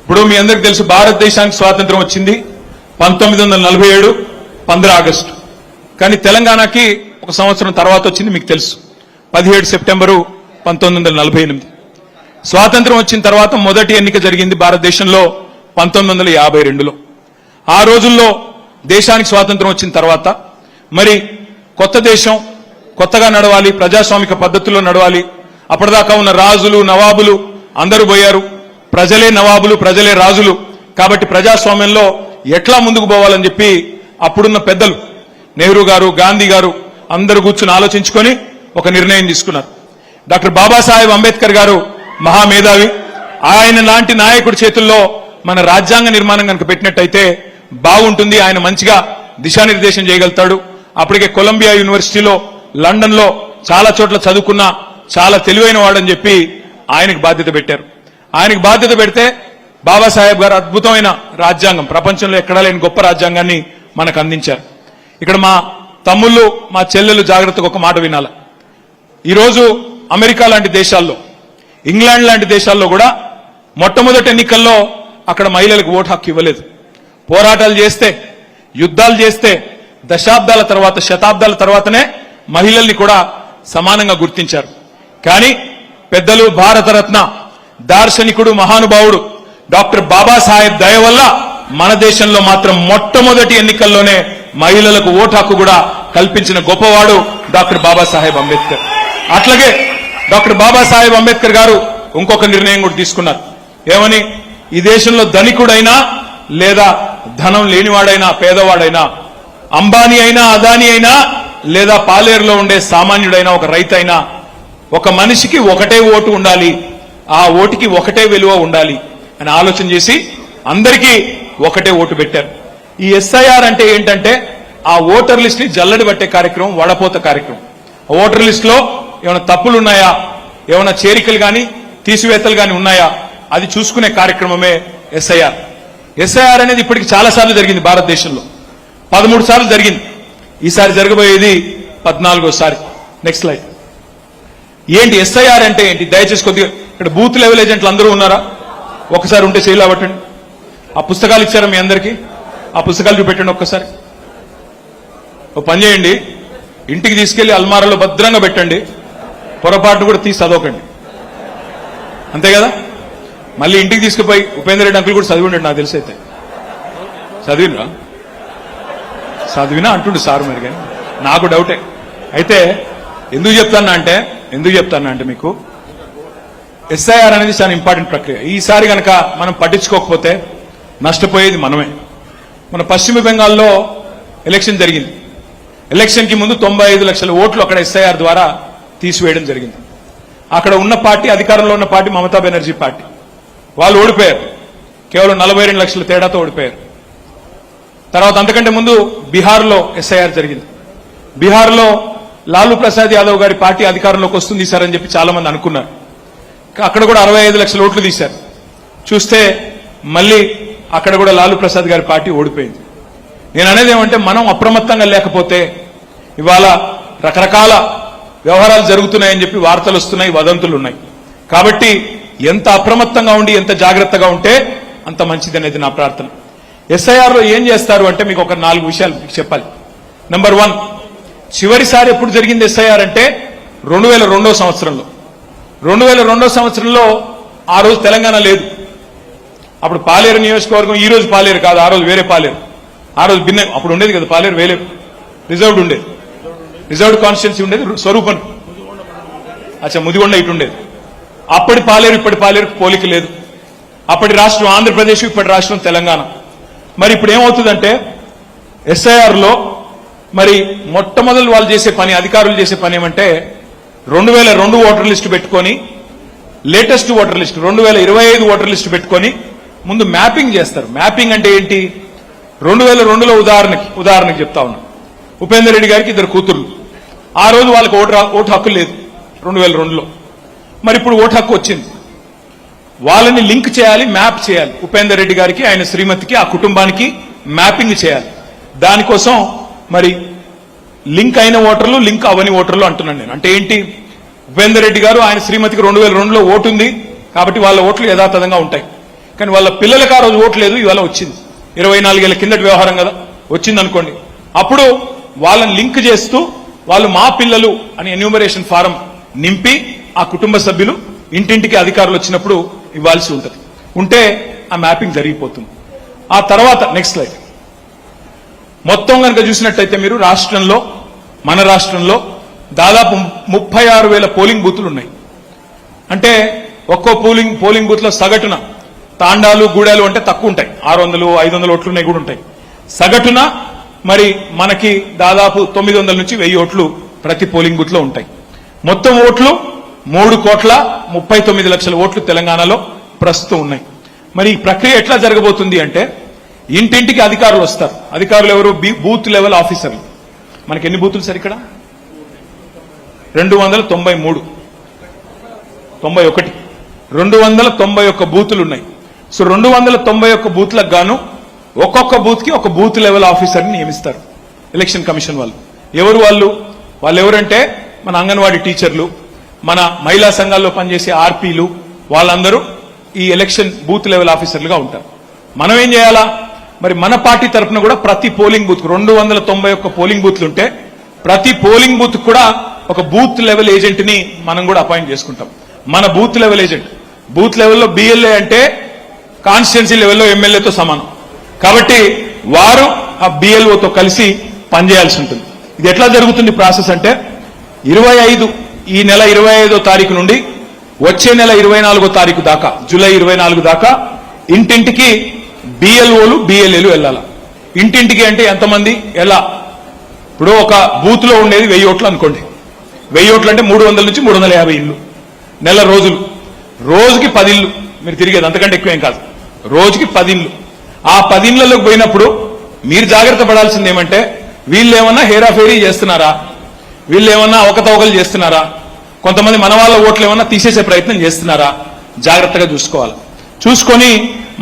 ఇప్పుడు మీ అందరికి తెలుసు, భారతదేశానికి స్వాతంత్రం వచ్చింది 1947 15 ఆగస్టు. కానీ తెలంగాణకి 1 సంవత్సరం తర్వాత వచ్చింది, మీకు తెలుసు, 17 సెప్టెంబరు 1948. స్వాతంత్రం వచ్చిన తర్వాత మొదటి ఎన్నిక జరిగింది భారతదేశంలో 1952లో. ఆ రోజుల్లో దేశానికి స్వాతంత్రం వచ్చిన తర్వాత మరి కొత్త దేశం, కొత్తగా నడవాలి, ప్రజాస్వామిక పద్ధతుల్లో నడవాలి. అప్పటిదాకా ఉన్న రాజులు, నవాబులు అందరూ పోయారు. ప్రజలే నవాబులు, ప్రజలే రాజులు. కాబట్టి ప్రజాస్వామ్యంలో ఎట్లా ముందుకు పోవాలని చెప్పి అప్పుడున్న పెద్దలు నెహ్రూ గారు, గాంధీ గారు అందరూ కూర్చుని ఆలోచించుకొని ఒక నిర్ణయం తీసుకున్నారు. డాక్టర్ బాబాసాహెబ్ అంబేద్కర్ గారు మహామేధావి. ఆయన లాంటి నాయకుడి చేతుల్లో మన రాజ్యాంగ నిర్మాణం కనుక పెట్టినట్టయితే బాగుంటుంది. ఆయన మంచిగా దిశానిర్దేశం చేయగలుగుతాడు. అప్పటికే కొలంబియా యూనివర్సిటీలో, లండన్ లో చాలా చోట్ల చదువుకున్న చాలా తెలివైన వాడని చెప్పి ఆయనకు బాధ్యత పెట్టారు. ఆయనకు బాధ్యత పెడితే బాబాసాహెబ్ గారు అద్భుతమైన రాజ్యాంగం, ప్రపంచంలో ఎక్కడా లేని గొప్ప రాజ్యాంగాన్ని మనకు అందించారు. ఇక్కడ మా తమ్ముళ్ళు, మా చెల్లెలు జాగ్రత్తగా ఒక మాట వినాలి. ఈరోజు అమెరికా లాంటి దేశాల్లో, ఇంగ్లాండ్ లాంటి దేశాల్లో కూడా మొట్టమొదటి ఎన్నికల్లో అక్కడ మహిళలకు ఓటు హక్కు ఇవ్వలేదు. పోరాటాలు చేస్తే, యుద్ధాలు చేస్తే దశాబ్దాల తర్వాత, శతాబ్దాల తర్వాతనే మహిళల్ని కూడా సమానంగా గుర్తించారు. కానీ పెద్దలు, భారతరత్న, దార్శనికుడు, మహానుభావుడు డాక్టర్ బాబాసాహెబ్ దయ వల్ల మన దేశంలో మాత్రం మొట్టమొదటి ఎన్నికల్లోనే మహిళలకు ఓటు హక్కు కూడా కల్పించిన గొప్పవాడు డాక్టర్ బాబాసాహెబ్ అంబేద్కర్. అట్లాగే డాక్టర్ బాబాసాహెబ్ అంబేద్కర్ గారు ఇంకొక నిర్ణయం కూడా తీసుకున్నారు. ఏమని? ఈ దేశంలో ధనికుడైనా లేదా ధనం లేనివాడైనా పేదవాడైనా, అంబానీ అయినా అదానీ అయినా లేదా పాలేరులో ఉండే సామాన్యుడైనా ఒక రైతైనా ఒక మనిషికి ఒకటే ఓటు ఉండాలి, ఆ ఓటుకి ఒకటే విలువ ఉండాలి అని ఆలోచన చేసి అందరికీ ఒకటే ఓటు పెట్టారు. ఈ ఎస్ఐఆర్ అంటే ఏంటంటే ఆ ఓటర్ లిస్ట్ ని జల్లడి పట్టే కార్యక్రమం, వడపోత కార్యక్రమం. ఓటర్ లిస్ట్ లో ఏమైనా తప్పులు ఉన్నాయా, ఏమైనా చేరికలు గాని తీసివేతలు గాని ఉన్నాయా అది చూసుకునే కార్యక్రమమే ఎస్ఐఆర్. ఎస్ఐఆర్ అనేది ఇప్పటికి చాలా సార్లు జరిగింది భారతదేశంలో, 13 సార్లు జరిగింది. ఈసారి జరగబోయేది 14వ. Next slide. ఏంటి ఎస్ఐఆర్ అంటే ఏంటి? దయచేసి కొద్దిగా ఇక్కడ బూత్ లెవెల్ ఏజెంట్లు అందరూ ఉన్నారా? ఒకసారి ఉంటే చేయలా పట్టండి. ఆ పుస్తకాలు ఇచ్చారా మీ అందరికీ? ఆ పుస్తకాలు చూపెట్టండి ఒక్కసారి. ఓ పని చేయండి, ఇంటికి తీసుకెళ్లి అల్మారాలో భద్రంగా పెట్టండి, పొరపాటు కూడా తీసి చదవకండి, అంతే కదా? మళ్ళీ ఇంటికి తీసుకుపోయి ఉపేంద్ర రెడ్డి అంకుల్ కూడా చదివి ఉండండి, నాకు తెలిసి అయితే చదివినరా? చదివినా అంటుండే సారు మరి, కానీ నాకు డౌటే. అయితే ఎందుకు చెప్తానా అంటే మీకు ఎస్ఐఆర్ అనేది చాలా ఇంపార్టెంట్ ప్రక్రియ. ఈసారి కనుక మనం పట్టించుకోకపోతే నష్టపోయేది మనమే. మన పశ్చిమ బెంగాల్లో ఎలక్షన్ జరిగింది. ఎలక్షన్ కి ముందు 95 లక్షల ఓట్లు అక్కడ ఎస్ఐఆర్ ద్వారా తీసివేయడం జరిగింది. అక్కడ ఉన్న పార్టీ, అధికారంలో ఉన్న పార్టీ మమతా బెనర్జీ పార్టీ. వాళ్ళు ఓడిపోయారు, కేవలం 42 లక్షల తేడాతో ఓడిపోయారు. తర్వాత అంతకంటే ముందు బీహార్లో ఎస్ఐఆర్ జరిగింది. బీహార్లో లాలూ ప్రసాద్ యాదవ్ గారి పార్టీ అధికారంలోకి వస్తుంది ఈసారని చెప్పి చాలా మంది అనుకున్నారు. అక్కడ కూడా 65 లక్షల ఓట్లు తీశారు. చూస్తే మళ్ళీ అక్కడ కూడా లాలూ ప్రసాద్ గారి పార్టీ ఓడిపోయింది. నేను అనేది ఏమంటే, మనం అప్రమత్తంగా లేకపోతే ఇవాళ రకరకాల వ్యవహారాలు జరుగుతున్నాయని చెప్పి వార్తలు వస్తున్నాయి, వదంతులు ఉన్నాయి. కాబట్టి ఎంత అప్రమత్తంగా ఉండి ఎంత జాగ్రత్తగా ఉంటే అంత మంచిది అనేది నా ప్రార్థన. ఎస్ఐఆర్ లో ఏం చేస్తారు అంటే మీకు ఒక 4 విషయాలు మీకు చెప్పాలి. నంబర్ 1, చివరిసారి ఎప్పుడు జరిగింది ఎస్ఐఆర్ అంటే 2002వ సంవత్సరంలో. 2002వ సంవత్సరంలో ఆ రోజు తెలంగాణ లేదు. అప్పుడు పాలేరు నియోజకవర్గం, ఈ రోజు పాలేరు కాదు, ఆ రోజు వేరే పాలేరు. ఆ రోజు భిన్న, అప్పుడు ఉండేది కదా పాలేరు, వేరే రిజర్వ్డ్ ఉండేది, రిజర్వ్డ్ కాన్స్టిట్యున్సీ ఉండేది, స్వరూపం ముదిగొండ ఇటు ఉండేది. అప్పటి పాలేరు ఇప్పటి పాలేరు పోలిక లేదు. అప్పటి రాష్ట్రం ఆంధ్రప్రదేశ్, ఇప్పటి రాష్ట్రం తెలంగాణ. మరి ఇప్పుడు ఏమవుతుందంటే ఎస్ఐఆర్ లో మరి మొట్టమొదటి వాళ్ళు చేసే పని, అధికారులు చేసే పని ఏమంటే 2002 ఓటర్ లిస్టు పెట్టుకొని, latest voter list 2025 voter list పెట్టుకొని ముందు మ్యాపింగ్ చేస్తారు. మ్యాపింగ్ అంటే ఏంటి? 2002లో ఉదాహరణకి చెప్తా ఉన్నా, ఉపేందర్ రెడ్డి గారికి 2 కూతుర్లు. ఆ రోజు వాళ్ళకి ఓటు హక్కు లేదు 2002లో. మరి ఇప్పుడు ఓటు హక్కు వచ్చింది. వాళ్ళని లింక్ చేయాలి, మ్యాప్ చేయాలి. ఉపేందర్ రెడ్డి గారికి, ఆయన శ్రీమతికి, ఆ కుటుంబానికి మ్యాపింగ్ చేయాలి. దానికోసం మరి లింక్ అయిన ఓటర్లు, లింక్ అవని ఓటర్లు అంటున్నాను నేను. అంటే ఏంటి? ఉపేందర్ రెడ్డి గారు, ఆయన శ్రీమతికి 2002లో ఓటు ఉంది కాబట్టి వాళ్ళ ఓట్లు యథాతథంగా ఉంటాయి. కానీ వాళ్ళ పిల్లలకు ఆ రోజు ఓటు లేదు, ఇవాళ వచ్చింది. 24 ఏళ్ల కిందటి వ్యవహారం కదా, వచ్చింది అనుకోండి. అప్పుడు వాళ్ళని లింక్ చేస్తూ వాళ్ళు మా పిల్లలు అని ఎన్యూమరేషన్ ఫారం నింపి ఆ కుటుంబ సభ్యులు ఇంటింటికి అధికారులు వచ్చినప్పుడు ఇవ్వాల్సి ఉంటుంది. ఉంటే ఆ మ్యాపింగ్ జరిగిపోతుంది. ఆ తర్వాత నెక్స్ట్ స్లైడ్. మొత్తం కనుక చూసినట్టయితే మీరు రాష్ట్రంలో, మన రాష్ట్రంలో దాదాపు 36,000 పోలింగ్ బూతులు ఉన్నాయి. అంటే ఒక్కో పోలింగ్ బూత్ లో సగటున తాండాలు, గూడాలు అంటే తక్కువ ఉంటాయి, 600, 500 ఓట్లు ఉన్నాయి కూడా ఉంటాయి. సగటున మరి మనకి దాదాపు 900 నుంచి 1000 ఓట్లు ప్రతి పోలింగ్ బూత్ లో ఉంటాయి. మొత్తం ఓట్లు 3,39,00,000 ఓట్లు తెలంగాణలో ప్రస్తుతం ఉన్నాయి. మరి ఈ ప్రక్రియ ఎట్లా జరగబోతుంది అంటే, ఇంటింటికి అధికారులు వస్తారు. అధికారులు ఎవరు? బూత్ లెవెల్ ఆఫీసర్లు. మనకి ఎన్ని బూతులు సార్ ఇక్కడ? 293, 91, 291 బూతులు ఉన్నాయి. సో 291 బూత్లకు గాను ఒక్కొక్క బూత్ కి ఒక బూత్ లెవెల్ ఆఫీసర్ని నియమిస్తారు ఎలక్షన్ కమిషన్ వాళ్ళు. ఎవరు వాళ్ళు? వాళ్ళు ఎవరంటే మన అంగన్వాడీ టీచర్లు, మన మహిళా సంఘాల్లో పనిచేసే ఆర్పీలు, వాళ్ళందరూ ఈ ఎలక్షన్ బూత్ లెవెల్ ఆఫీసర్లుగా ఉంటారు. మనం ఏం చేయాలా? మరి మన పార్టీ తరఫున కూడా ప్రతి పోలింగ్ బూత్ 291 పోలింగ్ బూత్లు ఉంటే ప్రతి పోలింగ్ బూత్ కూడా ఒక బూత్ లెవెల్ ఏజెంట్ ని మనం కూడా అపాయింట్ చేసుకుంటాం. మన బూత్ లెవెల్ ఏజెంట్, బూత్ లెవెల్లో బిఎల్ఏ అంటే కాన్స్టిట్యున్సీ లెవెల్లో ఎమ్మెల్యేతో సమానం. కాబట్టి వారు ఆ బిఎల్ఓతో కలిసి పనిచేయాల్సి ఉంటుంది. ఇది ఎట్లా జరుగుతుంది ప్రాసెస్ అంటే 25 ఈ నెల 25వ తారీఖు నుండి వచ్చే నెల 24వ తారీఖు దాకా, జూలై 24 దాకా ఇంటింటికి బిఎల్ఓలు బిఎల్ఏలు వెళ్ళాలి. ఇంటింటికి అంటే ఎంతమంది ఎలా? ఇప్పుడు ఒక బూత్ లో ఉండేది 1000 ఓట్లు అనుకోండి. 1000 ఓట్లు అంటే 300 నుంచి 350 ఇల్లు, నెల రోజులు, రోజుకి 10 ఇల్లు మీరు తిరిగేది, అంతకంటే ఎక్కువేం కాదు. రోజుకి 10 ఇల్లు. ఆ 10 ఇళ్లలోకి పోయినప్పుడు మీరు జాగ్రత్త పడాల్సింది ఏమంటే, వీళ్ళు ఏమన్నా హేరాఫేరీ చేస్తున్నారా, వీళ్ళు ఏమన్నా అవకతవకలు చేస్తున్నారా, కొంతమంది మన వాళ్ళ ఓట్లు ఏమన్నా తీసేసే ప్రయత్నం చేస్తున్నారా, జాగ్రత్తగా చూసుకోవాలి. చూసుకొని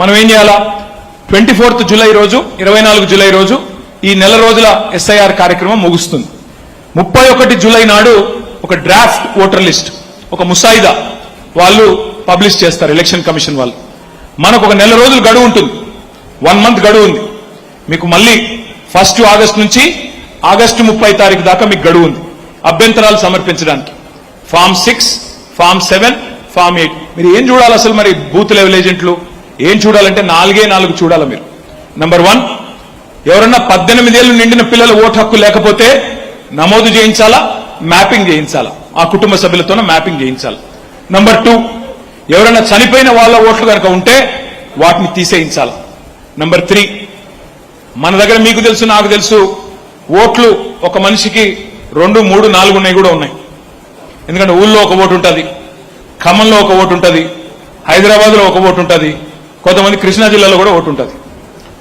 మనం ఏం చేయాలా, 24th జూలై రోజు 24 జూలై రోజు ఈ నెల రోజుల ఎస్ఐఆర్ కార్యక్రమం ముగుస్తుంది. 31 జూలై నాడు ఒక డ్రాఫ్ట్ ఓటర్ లిస్ట్, ఒక ముసాయిదా వాళ్ళు పబ్లిష్ చేస్తారు, ఎలక్షన్ కమిషన్ వాళ్ళు. మనకు ఒక నెల రోజులు గడువు ఉంటుంది, 1 మంత్ గడువు ఉంది మీకు. మళ్ళీ 1 ఆగస్టు నుంచి ఆగస్టు 30 తారీఖు దాకా మీకు గడువు ఉంది అభ్యంతరాలు సమర్పించడానికి. Form 6, form 7, form 8. మీరు ఏం చూడాలి అసలు? మరి బూత్ లెవెల్ ఏజెంట్లు ఏం చూడాలంటే 4 చూడాలి మీరు. నంబర్ 1, ఎవరన్నా 18 ఏళ్లు నిండిన పిల్లల ఓటు హక్కు లేకపోతే నమోదు చేయించాలా, మ్యాపింగ్ చేయించాలా, ఆ కుటుంబ సభ్యులతోనే మ్యాపింగ్ చేయించాలి. నంబర్ 2, ఎవరైనా చనిపోయిన వాళ్ళ ఓట్లు కనుక ఉంటే వాటిని తీసేయించాలి. నంబర్ 3, మన దగ్గర మీకు తెలుసు నాకు తెలుసు ఓట్లు ఒక మనిషికి 2, 3, 4 ఉన్నాయి కూడా ఉన్నాయి. ఎందుకంటే ఊళ్ళో ఒక ఓటు ఉంటుంది, ఖమ్మంలో ఒక ఓటు ఉంటుంది, హైదరాబాద్లో ఒక ఓటు ఉంటుంది, కొంతమంది కృష్ణా జిల్లాలో కూడా ఓటు ఉంటుంది.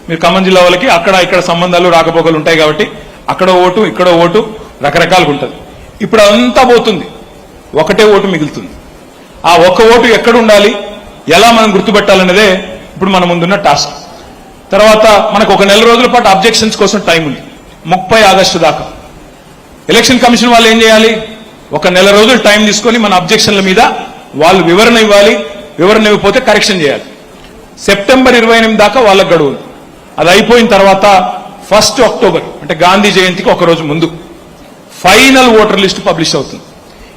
మీరు ఖమ్మం జిల్లా వాళ్ళకి అక్కడ ఇక్కడ సంబంధాలు రాకపోకలు ఉంటాయి కాబట్టి అక్కడ ఓటు ఇక్కడ ఓటు రకరకాలుగా ఉంటుంది. ఇప్పుడు అదంతా పోతుంది, ఒకటే ఓటు మిగులుతుంది. ఆ ఒక్క ఓటు ఎక్కడ ఉండాలి, ఎలా మనం గుర్తుపెట్టాలన్నదే ఇప్పుడు మన ముందున్న టాస్క్. తర్వాత మనకు ఒక నెల రోజుల పాటు అబ్జెక్షన్స్ కోసం టైం ఉంది, 30 ఆగస్టు దాకా. ఎలక్షన్ కమిషన్ వాళ్ళు ఏం చేయాలి, ఒక నెల రోజులు టైం తీసుకొని మన అబ్జెక్షన్ల మీద వాళ్ళు వివరణ ఇవ్వాలి, వివరణ ఇవ్వకపోతే కరెక్షన్ చేయాలి. సెప్టెంబర్ 28 దాకా వాళ్ళకు గడువు ఉంది. అది అయిపోయిన తర్వాత 1 అక్టోబర్ అంటే గాంధీ జయంతికి ఒక రోజు ముందు ఫైనల్ ఓటర్ లిస్టు పబ్లిష్ అవుతుంది.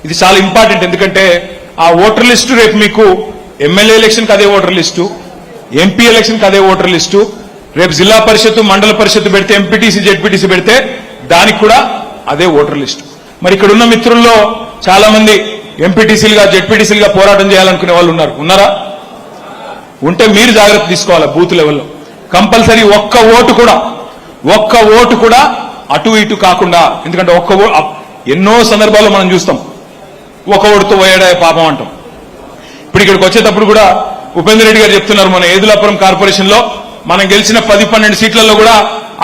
ఇది చాలా ఇంపార్టెంట్, ఎందుకంటే ఆ ఓటర్ లిస్టు రేపు మీకు ఎమ్మెల్యే ఎలక్షన్కి అదే ఓటర్ లిస్టు, ఎంపీ ఎలక్షన్కి అదే ఓటర్ లిస్టు, రేపు జిల్లా పరిషత్తు మండల పరిషత్తు పెడితే ఎంపీటీసీ జెడ్పీటీసీ పెడితే దానికి కూడా అదే ఓటర్ లిస్టు. మరి ఇక్కడ ఉన్న మిత్రుల్లో చాలా మంది ఎంపీటీసీలుగా జెడ్పీటీసీలుగా పోరాటం చేయాలనుకునే వాళ్ళు ఉన్నారా? ఉంటే మీరు జాగ్రత్త తీసుకోవాలి. బూత్ లెవెల్లో కంపల్సరీ ఒక్క ఓటు కూడా అటు ఇటు కాకుండా, ఎందుకంటే ఎన్నో సందర్భాల్లో మనం చూస్తాం ఒక ఓటుతో పోయాడే పాపం అంటాం. ఇప్పుడు ఇక్కడికి వచ్చేటప్పుడు కూడా ఉపేందర్ రెడ్డి గారు చెప్తున్నారు, మన ఏదులాపురం కార్పొరేషన్ లో మనం గెలిచిన 10-12 సీట్లలో కూడా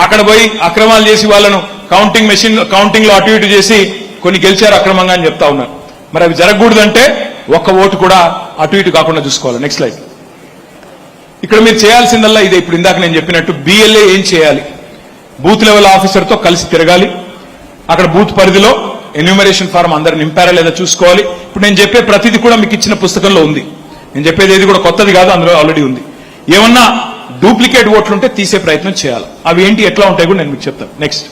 అక్కడ పోయి అక్రమాలు చేసి వాళ్ళను కౌంటింగ్ లో అటు ఇటు చేసి కొన్ని గెలిచారు అక్రమంగా అని చెప్తా ఉన్నారు. మరి అవి జరగకూడదంటే ఒక్క ఓటు కూడా అటు ఇటు కాకుండా చూసుకోవాలి. Next slide. ఇక్కడ మీరు చేయాల్సిందల్లా ఇదే, ఇప్పుడు ఇందాక నేను చెప్పినట్టు బిఎల్ఏ ఏం చేయాలి, బూత్ లెవెల్ ఆఫీసర్తో కలిసి తిరగాలి, అక్కడ బూత్ పరిధిలో ఎన్యూమరేషన్ ఫారం అందరు నింపారా లేదా చూసుకోవాలి. ఇప్పుడు నేను చెప్పే ప్రతిదీ కూడా మీకు ఇచ్చిన పుస్తకంలో ఉంది, నేను చెప్పేది ఏది కూడా కొత్తది కాదు, అందులో ఆల్రెడీ ఉంది. ఏమన్నా డూప్లికేట్ ఓట్లు ఉంటే తీసే ప్రయత్నం చేయాలి. అవి ఏంటి ఎట్లా ఉంటాయి కూడా నేను మీకు చెప్తాను. నెక్స్ట్,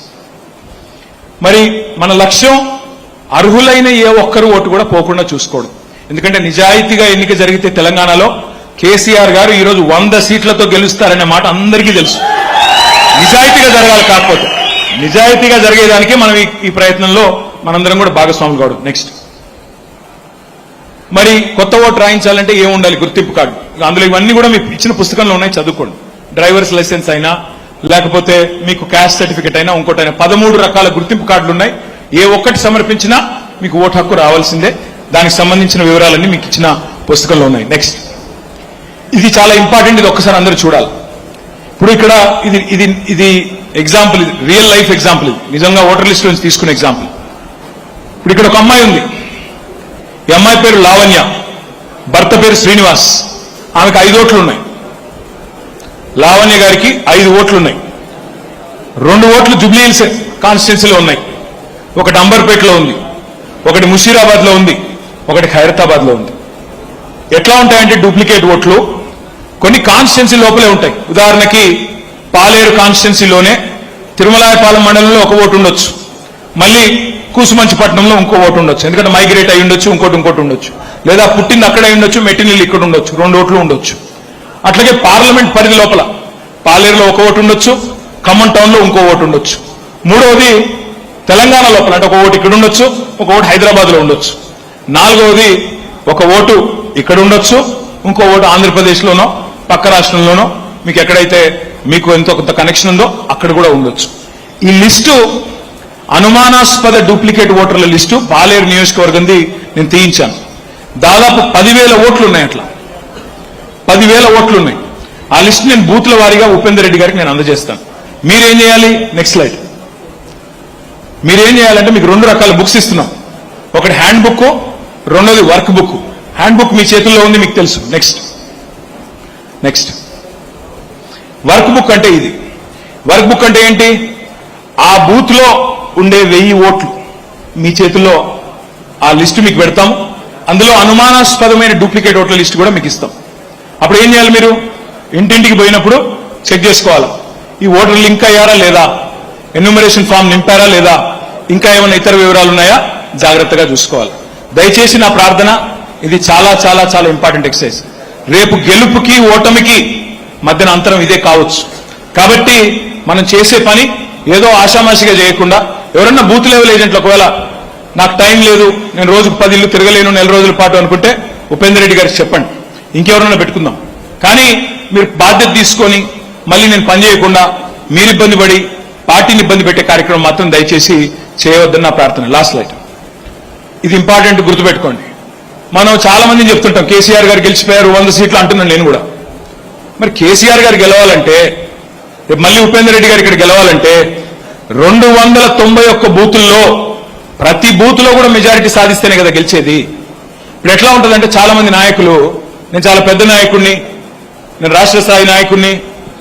మరి మన లక్ష్యం అర్హులైన ఏ ఒక్కరు ఓటు కూడా పోకుండా చూసుకోవడం. ఎందుకంటే నిజాయితీగా ఎన్నిక జరిగితే తెలంగాణలో కేసీఆర్ గారు ఈరోజు 100 సీట్లతో గెలుస్తారనే మాట అందరికీ తెలుసు. నిజాయితీగా జరగాలి, కాకపోతే నిజాయితీగా జరిగేదానికి మనం ఈ ప్రయత్నంలో మనందరం కూడా భాగస్వాములు కావడం. నెక్స్ట్, మరి కొత్త ఓటు రాయించాలంటే ఏముండాలి, గుర్తింపు కార్డు. అందులో ఇవన్నీ కూడా మీకు ఇచ్చిన పుస్తకంలో ఉన్నాయి, చదువుకోండి. డ్రైవర్స్ లైసెన్స్ అయినా లేకపోతే మీకు క్యాస్ట్ సర్టిఫికెట్ అయినా ఇంకోటైనా 13 రకాల గుర్తింపు కార్డులు ఉన్నాయి. ఏ ఒక్కటి సమర్పించినా మీకు ఓటు హక్కు రావాల్సిందే. దానికి సంబంధించిన వివరాలన్నీ మీకు ఇచ్చిన పుస్తకంలో ఉన్నాయి. నెక్స్ట్, ఇది చాలా ఇంపార్టెంట్, ఇది ఒక్కసారి అందరూ చూడాలి. ఇప్పుడు ఇక్కడ ఇది ఎగ్జాంపుల్, ఇది రియల్ లైఫ్ ఎగ్జాంపుల్, ఇది నిజంగా ఓటర్ లిస్ట్ నుంచి తీసుకున్న ఎగ్జాంపుల్. ఇప్పుడు ఇక్కడ ఒక అమ్మాయి ఉంది, ఈ అమ్మాయి పేరు లావణ్య, భర్త పేరు శ్రీనివాస్. ఆమెకు 5 ఓట్లు ఉన్నాయి. లావణ్య గారికి 5 ఓట్లు ఉన్నాయి. 2 ఓట్లు జూబ్లీ హిల్స్ కాన్స్టిట్యున్సీలో ఉన్నాయి, ఒకటి అంబర్పేటలో ఉంది, ఒకటి ముషీరాబాద్ లో ఉంది, ఒకటి ఖైరతాబాద్ లో ఉంది. ఎట్లా ఉంటాయంటే డూప్లికేట్ ఓట్లు కొన్ని కాన్స్టిట్యున్సీ లోపలే ఉంటాయి. ఉదాహరణకి పాలేరు కాన్స్టిట్యున్సీలోనే తిరుమలాయపాలెం మండలంలో ఒక ఓటు ఉండొచ్చు, మళ్ళీ కూసుమంచిపట్నంలో ఇంకో ఓటు ఉండొచ్చు, ఎందుకంటే మైగ్రేట్ అయి ఉండొచ్చు, ఇంకోటి ఉండొచ్చు, లేదా పుట్టింది అక్కడే ఉండొచ్చు, మెట్టినీళ్ళు ఇక్కడ ఉండొచ్చు, 2 ఓట్లు ఉండొచ్చు. అట్లాగే పార్లమెంట్ పరిధి లోపల పాలేరులో ఒక ఓటు ఉండొచ్చు, ఖమ్మం టౌన్ లో ఇంకో ఓటు ఉండొచ్చు. మూడవది తెలంగాణ లోపల అంటే ఒక ఓటు ఇక్కడ ఉండొచ్చు, ఒక ఓటు హైదరాబాద్ లో ఉండొచ్చు. నాలుగవది ఒక ఓటు ఇక్కడ ఉండొచ్చు, ఇంకో ఓటు ఆంధ్రప్రదేశ్ లోనో పక్క రాష్ట్రంలోనో మీకు ఎక్కడైతే మీకు ఎంతో కొంత కనెక్షన్ ఉందో అక్కడ కూడా ఉండొచ్చు. ఈ లిస్టు అనుమానాస్పద డూప్లికేట్ ఓటర్ల లిస్టు పాలేరు నియోజకవర్గంది నేను తీయించాను. దాదాపు 10,000 ఓట్లు ఉన్నాయి. అట్లా 10,000 ఓట్లు ఉన్నాయి. ఆ లిస్ట్ నేను బూత్ల వారీగా ఉపేందర్ రెడ్డి గారికి నేను అందజేస్తాను. మీరేం చేయాలి? Next slide. మీరేం చేయాలంటే మీకు 2 రకాల బుక్స్ ఇస్తున్నాం. ఒకటి హ్యాండ్ బుక్, రెండోది వర్క్ బుక్. హ్యాండ్ బుక్ మీ చేతుల్లో ఉంది, మీకు తెలుసు. నెక్స్ట్ వర్క్ బుక్ అంటే ఇది. వర్క్ బుక్ అంటే ఏంటి? ఆ బూత్ లో ఉండే 1000 ఓట్లు మీ చేతుల్లో ఆ లిస్టు మీకు పెడతాము. అందులో అనుమానాస్పదమైన డూప్లికేట్ ఓట్ల లిస్టు కూడా మీకు ఇస్తాం. అప్పుడు ఏం చేయాలి? మీరు ఇంటింటికి పోయినప్పుడు చెక్ చేసుకోవాలా, ఈ ఓటర్ లింక్ అయ్యారా లేదా, ఎన్యూమరేషన్ ఫామ్ నింపారా లేదా, ఇంకా ఏమైనా ఇతర వివరాలు ఉన్నాయా జాగ్రత్తగా చూసుకోవాలి. దయచేసి నా ప్రార్థన, ఇది చాలా చాలా చాలా ఇంపార్టెంట్ ఎక్సర్సైజ్. రేపు గెలుపుకి ఓటమికి మధ్యన అంతరం ఇదే కావచ్చు. కాబట్టి మనం చేసే పని ఏదో ఆషామాషిగా చేయకుండా, ఎవరన్నా బూత్ లెవెల్ ఏజెంట్లు ఒకవేళ నాకు టైం లేదు, నేను రోజుకు 10 ఇళ్ళు తిరగలేను 4 రోజుల పాటు అనుకుంటే ఉపేందర్ రెడ్డి గారికి చెప్పండి, ఇంకెవరన్నా పెట్టుకుందాం. కానీ మీరు బాధ్యత తీసుకొని మళ్ళీ నేను పని చేయకుండా మీరు ఇబ్బంది పడి పార్టీని ఇబ్బంది పెట్టే కార్యక్రమం మాత్రం దయచేసి చేయవద్దని నా ప్రార్థన. లాస్ట్ లైట్, ఇది ఇంపార్టెంట్, గుర్తుపెట్టుకోండి. మనం చాలా మందిని చెప్తుంటాం కేసీఆర్ గారు గెలిచిపోయారు 100 సీట్లు అంటున్నాను నేను కూడా. మరి కేసీఆర్ గారు గెలవాలంటే, మళ్ళీ ఉపేందర్ రెడ్డి గారు ఇక్కడ గెలవాలంటే 291 బూతుల్లో ప్రతి బూత్ లో కూడా మెజారిటీ సాధిస్తేనే కదా గెలిచేది. ఇప్పుడు ఎట్లా ఉంటుందంటే చాలా మంది నాయకులు, నేను చాలా పెద్ద నాయకుడిని, నేను రాష్ట్ర స్థాయి నాయకుడిని,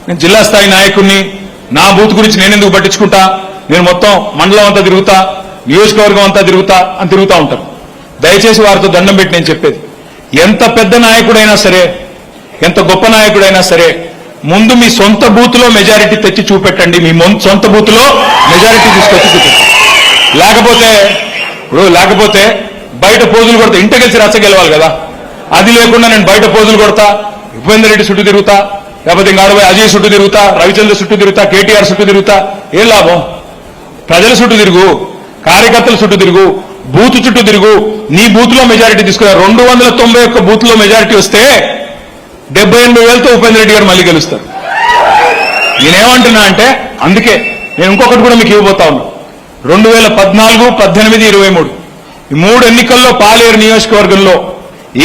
నేను జిల్లా స్థాయి నాయకుడిని, నా బూత్ గురించి నేను ఎందుకు పట్టించుకుంటా, నేను మొత్తం మండలం అంతా తిరుగుతా, నియోజకవర్గం అంతా తిరుగుతా అని తిరుగుతూ ఉంటారు. దయచేసి వారితో దండం పెట్టి నేను చెప్పేది, ఎంత పెద్ద నాయకుడైనా సరే, ఎంత గొప్ప నాయకుడైనా సరే, ముందు మీ సొంత బూత్ లో మెజారిటీ తెచ్చి చూపెట్టండి. మీ సొంత బూత్ లో మెజారిటీ తీసుకొచ్చి చూపెట్టండి. లేకపోతే బయట పోజులు కొడతా, ఇంట గెలిచి రచ్చ గెలవాలి కదా. అది లేకుండా నేను బయట పోజులు కొడతా, ఉపేందర్ రెడ్డి చుట్టూ తిరుగుతా, లేకపోతే ఇంకా అజయ్ చుట్టూ తిరుగుతా, రవిచంద్ర చుట్టూ తిరుగుతా, కేటీఆర్ చుట్టూ తిరుగుతా, ఏం లాభం? ప్రజల చుట్టూ తిరుగు, కార్యకర్తల చుట్టూ తిరుగు, బూత్ చుట్టూ తిరుగు. నీ బూత్ లో మెజారిటీ తీసుకురా. 291 బూత్ లో మెజారిటీ వస్తే 78,000తో ఉపేందర్ రెడ్డి గారు మళ్ళీ గెలుస్తారు. నేనేమంటున్నా అంటే, అందుకే నేను ఇంకొకటి కూడా మీకు ఇవ్వబోతా ఉన్నా. 2014, 18, 23 ఈ 3 ఎన్నికల్లో పాలేరు నియోజకవర్గంలో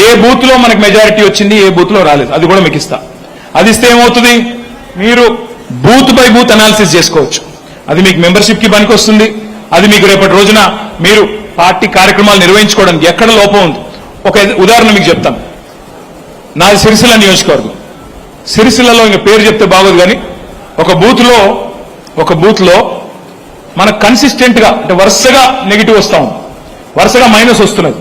ఏ బూత్ లో మనకు మెజారిటీ వచ్చింది, ఏ బూత్ లో రాలేదు, అది కూడా మీకు ఇస్తా. అది ఇస్తే ఏమవుతుంది, మీరు బూత్ బై బూత్ అనాలిసిస్ చేసుకోవచ్చు. అది మీకు మెంబర్షిప్ కి పనికి వస్తుంది. అది మీకు రేపటి రోజున మీరు పార్టీ కార్యక్రమాలు నిర్వహించుకోవడానికి ఎక్కడ లోపం ఉంది. ఒక ఉదాహరణ మీకు చెప్తాను. నాది సిరిసిల్ల నియోజకవర్గం. సిరిసిల్లలో ఇంకా పేరు చెప్తే బాగోదు కానీ ఒక బూత్ లో మనకు కన్సిస్టెంట్ గా అంటే వరుసగా నెగిటివ్ వస్తా ఉంది, వరుసగా మైనస్ వస్తున్నది.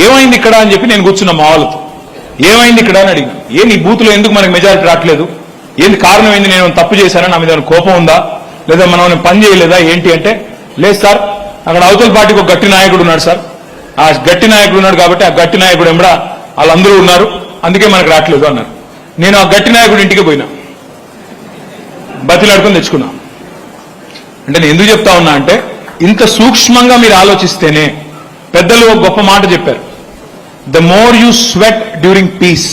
ఏమైంది ఇక్కడ అని చెప్పి నేను కూర్చున్నా మా వాళ్ళతో. ఏమైంది ఇక్కడ అని అడిగిన. నీ బూత్ లో ఎందుకు మనకు మెజారిటీ రావట్లేదు, ఏంది కారణం ఏంది, నేను తప్పు చేశానా, నా మీద కోపం ఉందా, లేదా మనం పని చేయలేదా ఏంటి అంటే, లేదు సార్ అక్కడ అవతల పార్టీకి ఒక గట్టి నాయకుడు ఉన్నాడు సార్, ఆ గట్టి నాయకుడు ఉన్నాడు కాబట్టి ఆ గట్టి నాయకుడు ఎంబడ వాళ్ళందరూ ఉన్నారు, అందుకే మనకు రావట్లేదు అన్నారు. నేను ఆ గట్టి నాయకుడు ఇంటికి పోయినా, బతిలాడుకుని తెచ్చుకున్నా. అంటే నేను ఎందుకు చెప్తా ఉన్నా అంటే, ఇంత సూక్ష్మంగా మీరు ఆలోచిస్తేనే, పెద్దలు ఒక గొప్ప మాట చెప్పారు, the more you sweat during piece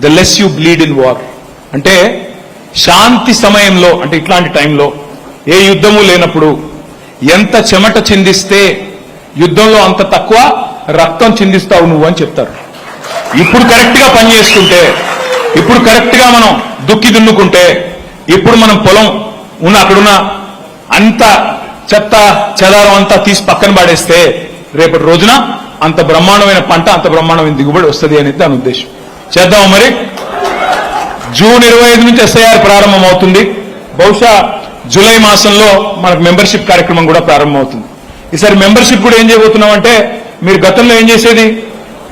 the less you bleed in war. అంటే శాంతి సమయంలో, అంటే ఇట్లాంటి టైంలో, ఏ యుద్ధము లేనప్పుడు ఎంత చెమట చిందిస్తే యుద్ధంలో అంత తక్కువ రక్తం చిందిస్తావు నువ్వు అని చెప్తారు. ఇప్పుడు కరెక్ట్ గా పనిచేసుకుంటే, ఇప్పుడు కరెక్ట్ గా మనం దుక్కి దున్నుకుంటే, ఇప్పుడు మనం పొలం అక్కడున్న అంత చెత్త చెదారం అంతా తీసి పక్కన పడేస్తే రేపటి రోజున అంత బ్రహ్మాండమైన పంట, అంత బ్రహ్మాండమైన దిగుబడి వస్తుంది అనేది దాని ఉద్దేశం. చేద్దాం మరి. జూన్ 25 నుంచి SIR ప్రారంభం అవుతుంది. బహుశా జూలై మాసంలో మనకు మెంబర్షిప్ కార్యక్రమం కూడా ప్రారంభమవుతుంది. ఈసారి మెంబర్షిప్ కూడా ఏం చేయబోతున్నాం అంటే, మీరు గతంలో ఏం చేసేది,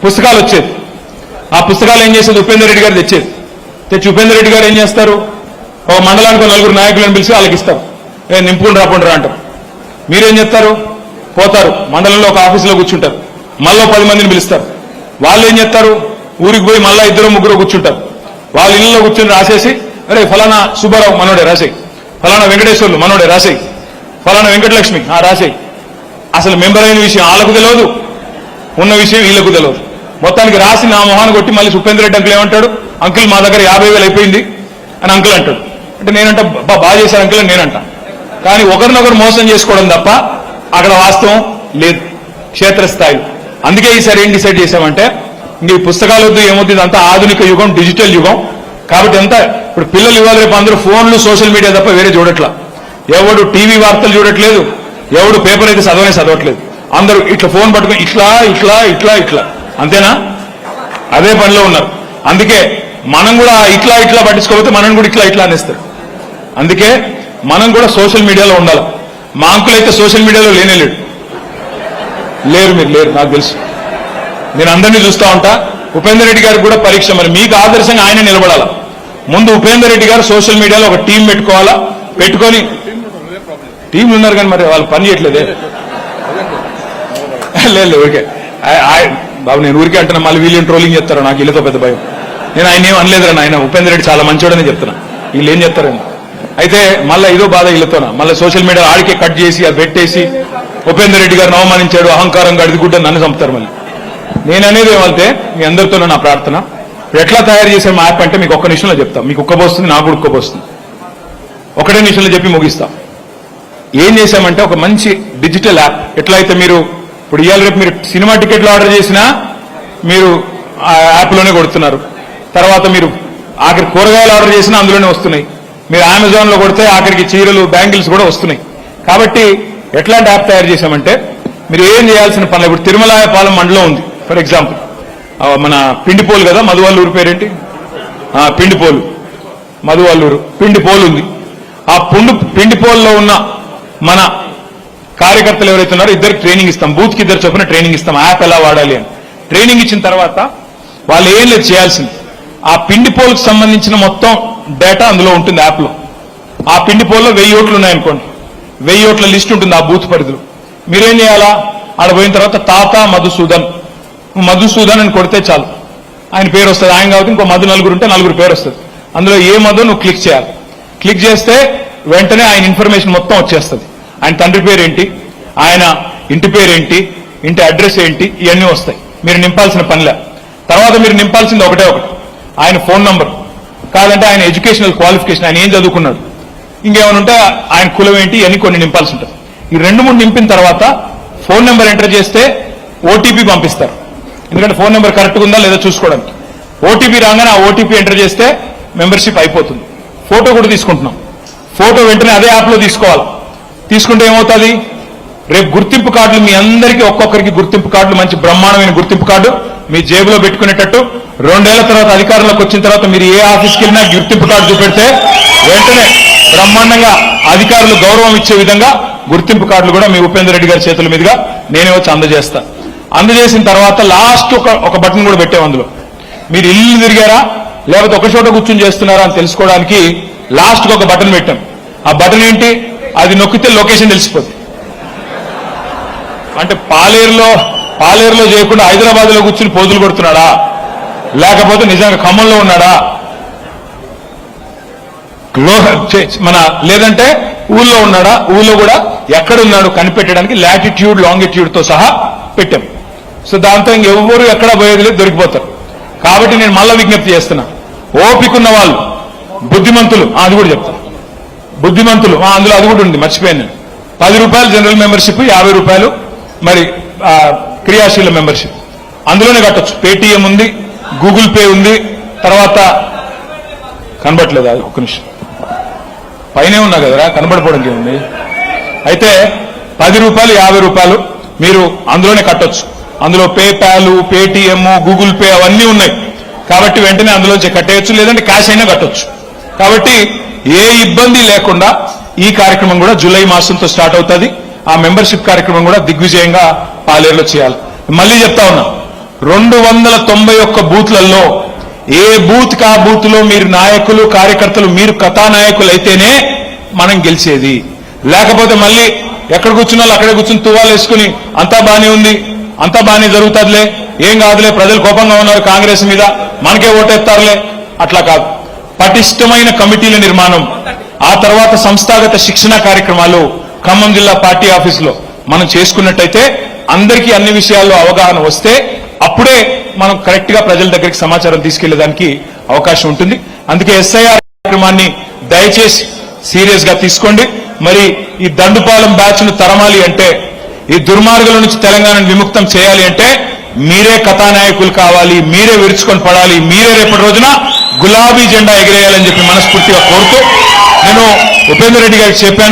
పుస్తకాలు వచ్చేది, ఆ పుస్తకాలు ఏం చేసేది ఉపేందర్ రెడ్డి గారు తెచ్చి ఉపేందర్ రెడ్డి గారు ఏం చేస్తారు, ఒక మండలానికి 4 నాయకులను పిలిచి వాళ్ళకి ఇస్తారు, నింపుకుని రాకుండా అంటారు. మీరేం చేస్తారు, పోతారు మండలంలో ఒక ఆఫీసులో కూర్చుంటారు, మళ్ళీ 10 మందిని పిలుస్తారు. వాళ్ళు ఏం చేస్తారు, ఊరికి పోయి మళ్ళీ 2, 3 కూర్చుంటారు. వాళ్ళ ఇళ్ళలో కూర్చొని రాసేసి, అరే ఫలానా సుబ్బారావు మనోడే రాసేయి, ఫలానా వెంకటేశ్వర్లు మనోడే రాసేయి, ఫలానా వెంకటలక్ష్మి రాసేయి. అసలు మెంబర్ అయిన విషయం వాళ్ళకు తెలియదు, ఉన్న విషయం వీళ్ళకు తెలియదు. మొత్తానికి రాసి నా మొహాన్ని కొట్టి మళ్ళీ ఉపేంద్ర రెడ్డి అంకుల్ ఏమంటాడు, అంకుల్ మా దగ్గర 50,000 అయిపోయింది అని అంకుల్ అంటాడు. అంటే నేనంట బాగా చేశారు అంకుల్ అని నేనంట. కానీ ఒకరినొకరు మోసం చేసుకోవడం తప్ప అక్కడ వాస్తవం లేదు క్షేత్రస్థాయిలో. అందుకే ఈసారి ఏం డిసైడ్ చేశామంటే, ఇంక ఈ పుస్తకాలు వద్దు ఏమొద్దు, ఇదంతా ఆధునిక యుగం, డిజిటల్ యుగం. కాబట్టి అంతా ఇప్పుడు పిల్లలు ఇవాళ రేపు అందరూ ఫోన్లు సోషల్ మీడియా తప్ప వేరే చూడట్లా. ఎవడు టీవీ వార్తలు చూడట్లేదు, ఎవడు పేపర్ అయితే చదవట్లేదు. అందరూ ఇట్లా ఫోన్ పట్టుకుని ఇట్లా ఇట్లా ఇట్లా ఇట్లా అంతేనా, అదే పనిలో ఉన్నారు. అందుకే మనం కూడా ఇట్లా ఇట్లా పట్టించుకోకపోతే మనం కూడా ఇట్లా ఇట్లా అనేస్తారు. అందుకే మనం కూడా సోషల్ మీడియాలో ఉండాలి. మా అంకుల్ అయితే సోషల్ మీడియాలో లేరు, మీరు లేరు, నాకు తెలుసు. నేను అందరినీ చూస్తూ ఉంటా. ఉపేందర్ రెడ్డి గారికి కూడా పరీక్ష, మరి మీకు ఆదర్శంగా ఆయన నిలబడాలా. ముందు ఉపేందర్ రెడ్డి గారు సోషల్ మీడియాలో ఒక టీం పెట్టుకోవాలా, పెట్టుకొని టీంలు ఉన్నారు కానీ మరి వాళ్ళు పని చేయట్లేదే. లేదు ఊరికే బాబు, నేను ఊరికే అంటున్నా, మళ్ళీ వీళ్ళేం ట్రోలింగ్ చేస్తారో నాకు వీళ్ళతో పెద్ద భయం. నేను ఆయన ఏం అనలేదురా ఆయన, ఉపేందర్ రెడ్డి చాలా మంచోడని చెప్తున్నా, వీళ్ళు ఏం చెప్తారని. అయితే మళ్ళీ ఇదో బాధ వీళ్ళతోనా, మళ్ళీ సోషల్ మీడియా ఆడికే కట్ చేసి అది పెట్టేసి ఉపేందర్ రెడ్డి గారిని అవమానించాడు, అహంకారంగా అడిగిగుడ్డ నన్ను చంపుతారు. మళ్ళీ నేను అనేది ఏమంటే, మీ అందరితో నా ప్రార్థన, ఎట్లా తయారు చేసే మా యాప్ అంటే మీకు ఒక్క నిమిషంలో చెప్తాం. మీకు ఉక్కబోస్తుంది, నాకు కూడా ఉక్కబోస్తుంది. ఒకటే నిమిషంలో చెప్పి ముగిస్తాం. ఏం చేశామంటే ఒక మంచి డిజిటల్ యాప్. ఎట్లా అయితే మీరు ఇప్పుడు ఇవాళ రేపు మీరు సినిమా టికెట్లు ఆర్డర్ చేసినా మీరు ఆ యాప్లోనే కొడుతున్నారు. తర్వాత మీరు ఆఖరి కూరగాయలు ఆర్డర్ చేసినా అందులోనే వస్తున్నాయి. మీరు అమెజాన్లో కొడితే ఆఖరికి చీరలు, బ్యాంగిల్స్ కూడా వస్తున్నాయి. కాబట్టి ఎట్లాంటి యాప్ తయారు చేశామంటే, మీరు ఏం చేయాల్సిన పనులు, ఇప్పుడు తిరుమలాయపాలెం మండలం ఉంది ఫర్ ఎగ్జాంపుల్, మన పిండిపోలు కదా, మధువల్లూరు పేరేంటి, పిండిపోలు, మధువల్లూరు పిండిపోలు ఉంది. ఆ పిండిపోల్లో ఉన్న మన కార్యకర్తలు ఎవరైతే ఉన్నారో ఇద్దరు ట్రైనింగ్ ఇస్తాం, బూత్కి 2 చొప్పున ట్రైనింగ్ ఇస్తాం, యాప్ ఎలా వాడాలి అని. ట్రైనింగ్ ఇచ్చిన తర్వాత వాళ్ళు ఏం లేదు చేయాల్సింది, ఆ పిండిపోలకు సంబంధించిన మొత్తం డేటా అందులో ఉంటుంది యాప్లో. ఆ పిండిపోల్లో 1000 ఓట్లు ఉన్నాయనుకోండి, 1000 ఓట్ల లిస్ట్ ఉంటుంది ఆ బూత్ పరిధిలో. మీరేం చేయాలా, ఆడ పోయిన తర్వాత తాత మధుసూదన్ అని కొడితే చాలు, ఆయన పేరు వస్తుంది. ఆయన కాబట్టి ఇంకో మధు నలుగురు ఉంటే 4 పేరు వస్తుంది. అందులో ఏ మధు నువ్వు క్లిక్ చేయాలి. క్లిక్ చేస్తే వెంటనే ఆయన ఇన్ఫర్మేషన్ మొత్తం వచ్చేస్తుంది. ఆయన తండ్రి పేరేంటి, ఆయన ఇంటి పేరేంటి, ఇంటి అడ్రస్ ఏంటి, ఇవన్నీ వస్తాయి. మీరు నింపాల్సిన పనిలే. తర్వాత మీరు నింపాల్సింది ఒకటే ఒకటి, ఆయన ఫోన్ నంబర్, కాదంటే ఆయన ఎడ్యుకేషనల్ క్వాలిఫికేషన్, ఆయన ఏం చదువుకున్నాడు, ఇంకేమైనా ఉంటే ఆయన కులం ఏంటి, ఇవన్నీ కొన్ని నింపాల్సి ఉంటుంది. ఈ 2-3 నింపిన తర్వాత ఫోన్ నెంబర్ ఎంటర్ చేస్తే ఓటీపీ పంపిస్తారు. ఎందుకంటే ఫోన్ నెంబర్ కరెక్ట్గా ఉందా లేదా చూసుకోవడానికి. ఓటీపీ రాగానే ఆ ఓటీపీ ఎంటర్ చేస్తే మెంబర్షిప్ అయిపోతుంది. ఫోటో కూడా తీసుకుంటున్నాం. ఫోటో వెంటనే అదే యాప్లో తీసుకోవాలి. తీసుకుంటే ఏమవుతుంది, రేపు గుర్తింపు కార్డులు మీ అందరికీ ఒక్కొక్కరికి గుర్తింపు కార్డులు, మంచి బ్రహ్మాండమైన గుర్తింపు కార్డు మీ జేబులో పెట్టుకునేటట్టు, 2 ఏళ్ల తర్వాత అధికారంలోకి వచ్చిన తర్వాత మీరు ఏ ఆఫీస్కి వెళ్ళినా గుర్తింపు కార్డు చూపెడితే వెంటనే బ్రహ్మాండంగా అధికారులు గౌరవం ఇచ్చే విధంగా గుర్తింపు కార్డులు కూడా మీ ఉపేందర్ రెడ్డి గారి చేతుల మీదుగా నేనే వచ్చి అందజేస్తా. అందజేసిన తర్వాత లాస్ట్ ఒక బటన్ కూడా పెట్టాం. అందులో మీరు ఇల్లు తిరిగారా లేకపోతే ఒక చోట కూర్చొని చేస్తున్నారా అని తెలుసుకోవడానికి లాస్ట్కి ఒక బటన్ పెట్టాం. ఆ బటన్ ఏంటి, అది నొక్కితే లొకేషన్ తెలిసిపోతుంది. అంటే పాలేరులో చేయకుండా హైదరాబాద్ లో కూర్చుని పోజులు కొడుతున్నాడా, లేకపోతే నిజంగా ఖమ్మంలో ఉన్నాడా, మన లేదంటే ఊళ్ళో ఉన్నాడా, ఊళ్ళో కూడా ఎక్కడున్నాడు కనిపెట్టడానికి లాటిట్యూడ్ లాంగిట్యూడ్ తో సహా పెట్టాం. సో దాంతో ఇంకెవ్వరు ఎక్కడ పోయేది లేదు, దొరికిపోతారు. కాబట్టి నేను మళ్ళా విజ్ఞప్తి చేస్తున్నా, ఓపికన్న వాళ్ళు, బుద్ధిమంతులు, అది కూడా చెప్తాను, బుద్ధిమంతులు అందులో అది కూడా ఉంది, మర్చిపోయాను. 10 రూపాయలు జనరల్ మెంబర్షిప్, 50 రూపాయలు మరి క్రియాశీల మెంబర్షిప్. అందులోనే కట్టొచ్చు. పేటీఎం ఉంది, గూగుల్ పే ఉంది, తర్వాత కనబడట్లేదు, అది ఒక్క నిమిషం పైనే ఉన్నా కదరా, కనబడిపోవడానికి ఏముంది. అయితే 10 రూపాయలు 50 రూపాయలు మీరు అందులోనే కట్టొచ్చు. అందులో పేపాల్, పేటీఎం, గూగుల్ పే అవన్నీ ఉన్నాయి. కాబట్టి వెంటనే అందులోంచి కట్టేయచ్చు, లేదంటే క్యాష్ అయినా కట్టొచ్చు. కాబట్టి ఏ ఇబ్బంది లేకుండా ఈ కార్యక్రమం కూడా జూలై మాసంతో స్టార్ట్ అవుతుంది. ఆ మెంబర్షిప్ కార్యక్రమం కూడా దిగ్విజయంగా పాలేరులో చేయాలి. మళ్ళీ చెప్తా ఉన్నా, 291 బూత్లలో ఏ బూత్ కా బూత్ లో మీరు నాయకులు, కార్యకర్తలు, మీరు కథానాయకులు అయితేనే మనం గెలిచేది. లేకపోతే మళ్ళీ ఎక్కడ కూర్చున్నా అక్కడే కూర్చుని తువ్వాలు వేసుకుని అంతా బానే ఉంది, అంతా బానే జరుగుతుందిలే, ఏం కాదులే, ప్రజలు కోపంగా ఉన్నారు కాంగ్రెస్ మీద, మనకే ఓటేస్తారులే, అట్లా కాదు. పటిష్టమైన కమిటీల నిర్మాణం, ఆ తర్వాత సంస్థాగత శిక్షణ కార్యక్రమాలు ఖమ్మం జిల్లా పార్టీ ఆఫీసులో మనం చేసుకున్నట్టయితే అందరికీ అన్ని విషయాల్లో అవగాహన వస్తే అప్పుడే మనం కరెక్ట్ గా ప్రజల దగ్గరికి సమాచారం తీసుకెళ్లేదానికి అవకాశం ఉంటుంది. అందుకే ఎస్ఐఆర్ కార్యక్రమాన్ని దయచేసి సీరియస్ గా తీసుకోండి. మరి ఈ దండుపాలెం బ్యాచ్ ను తరమాలి అంటే, ఈ దుర్మార్గుల నుంచి తెలంగాణను విముక్తం చేయాలి అంటే మీరే కథానాయకులు కావాలి, మీరే విరుచుకొని పడాలి, మీరే రేపటి రోజున గులాబీ జెండా ఎగిరేయాలని చెప్పి మనస్ఫూర్తిగా కోరుతూ నేను ఉపేందర్ రెడ్డి గారికి చెప్పాను.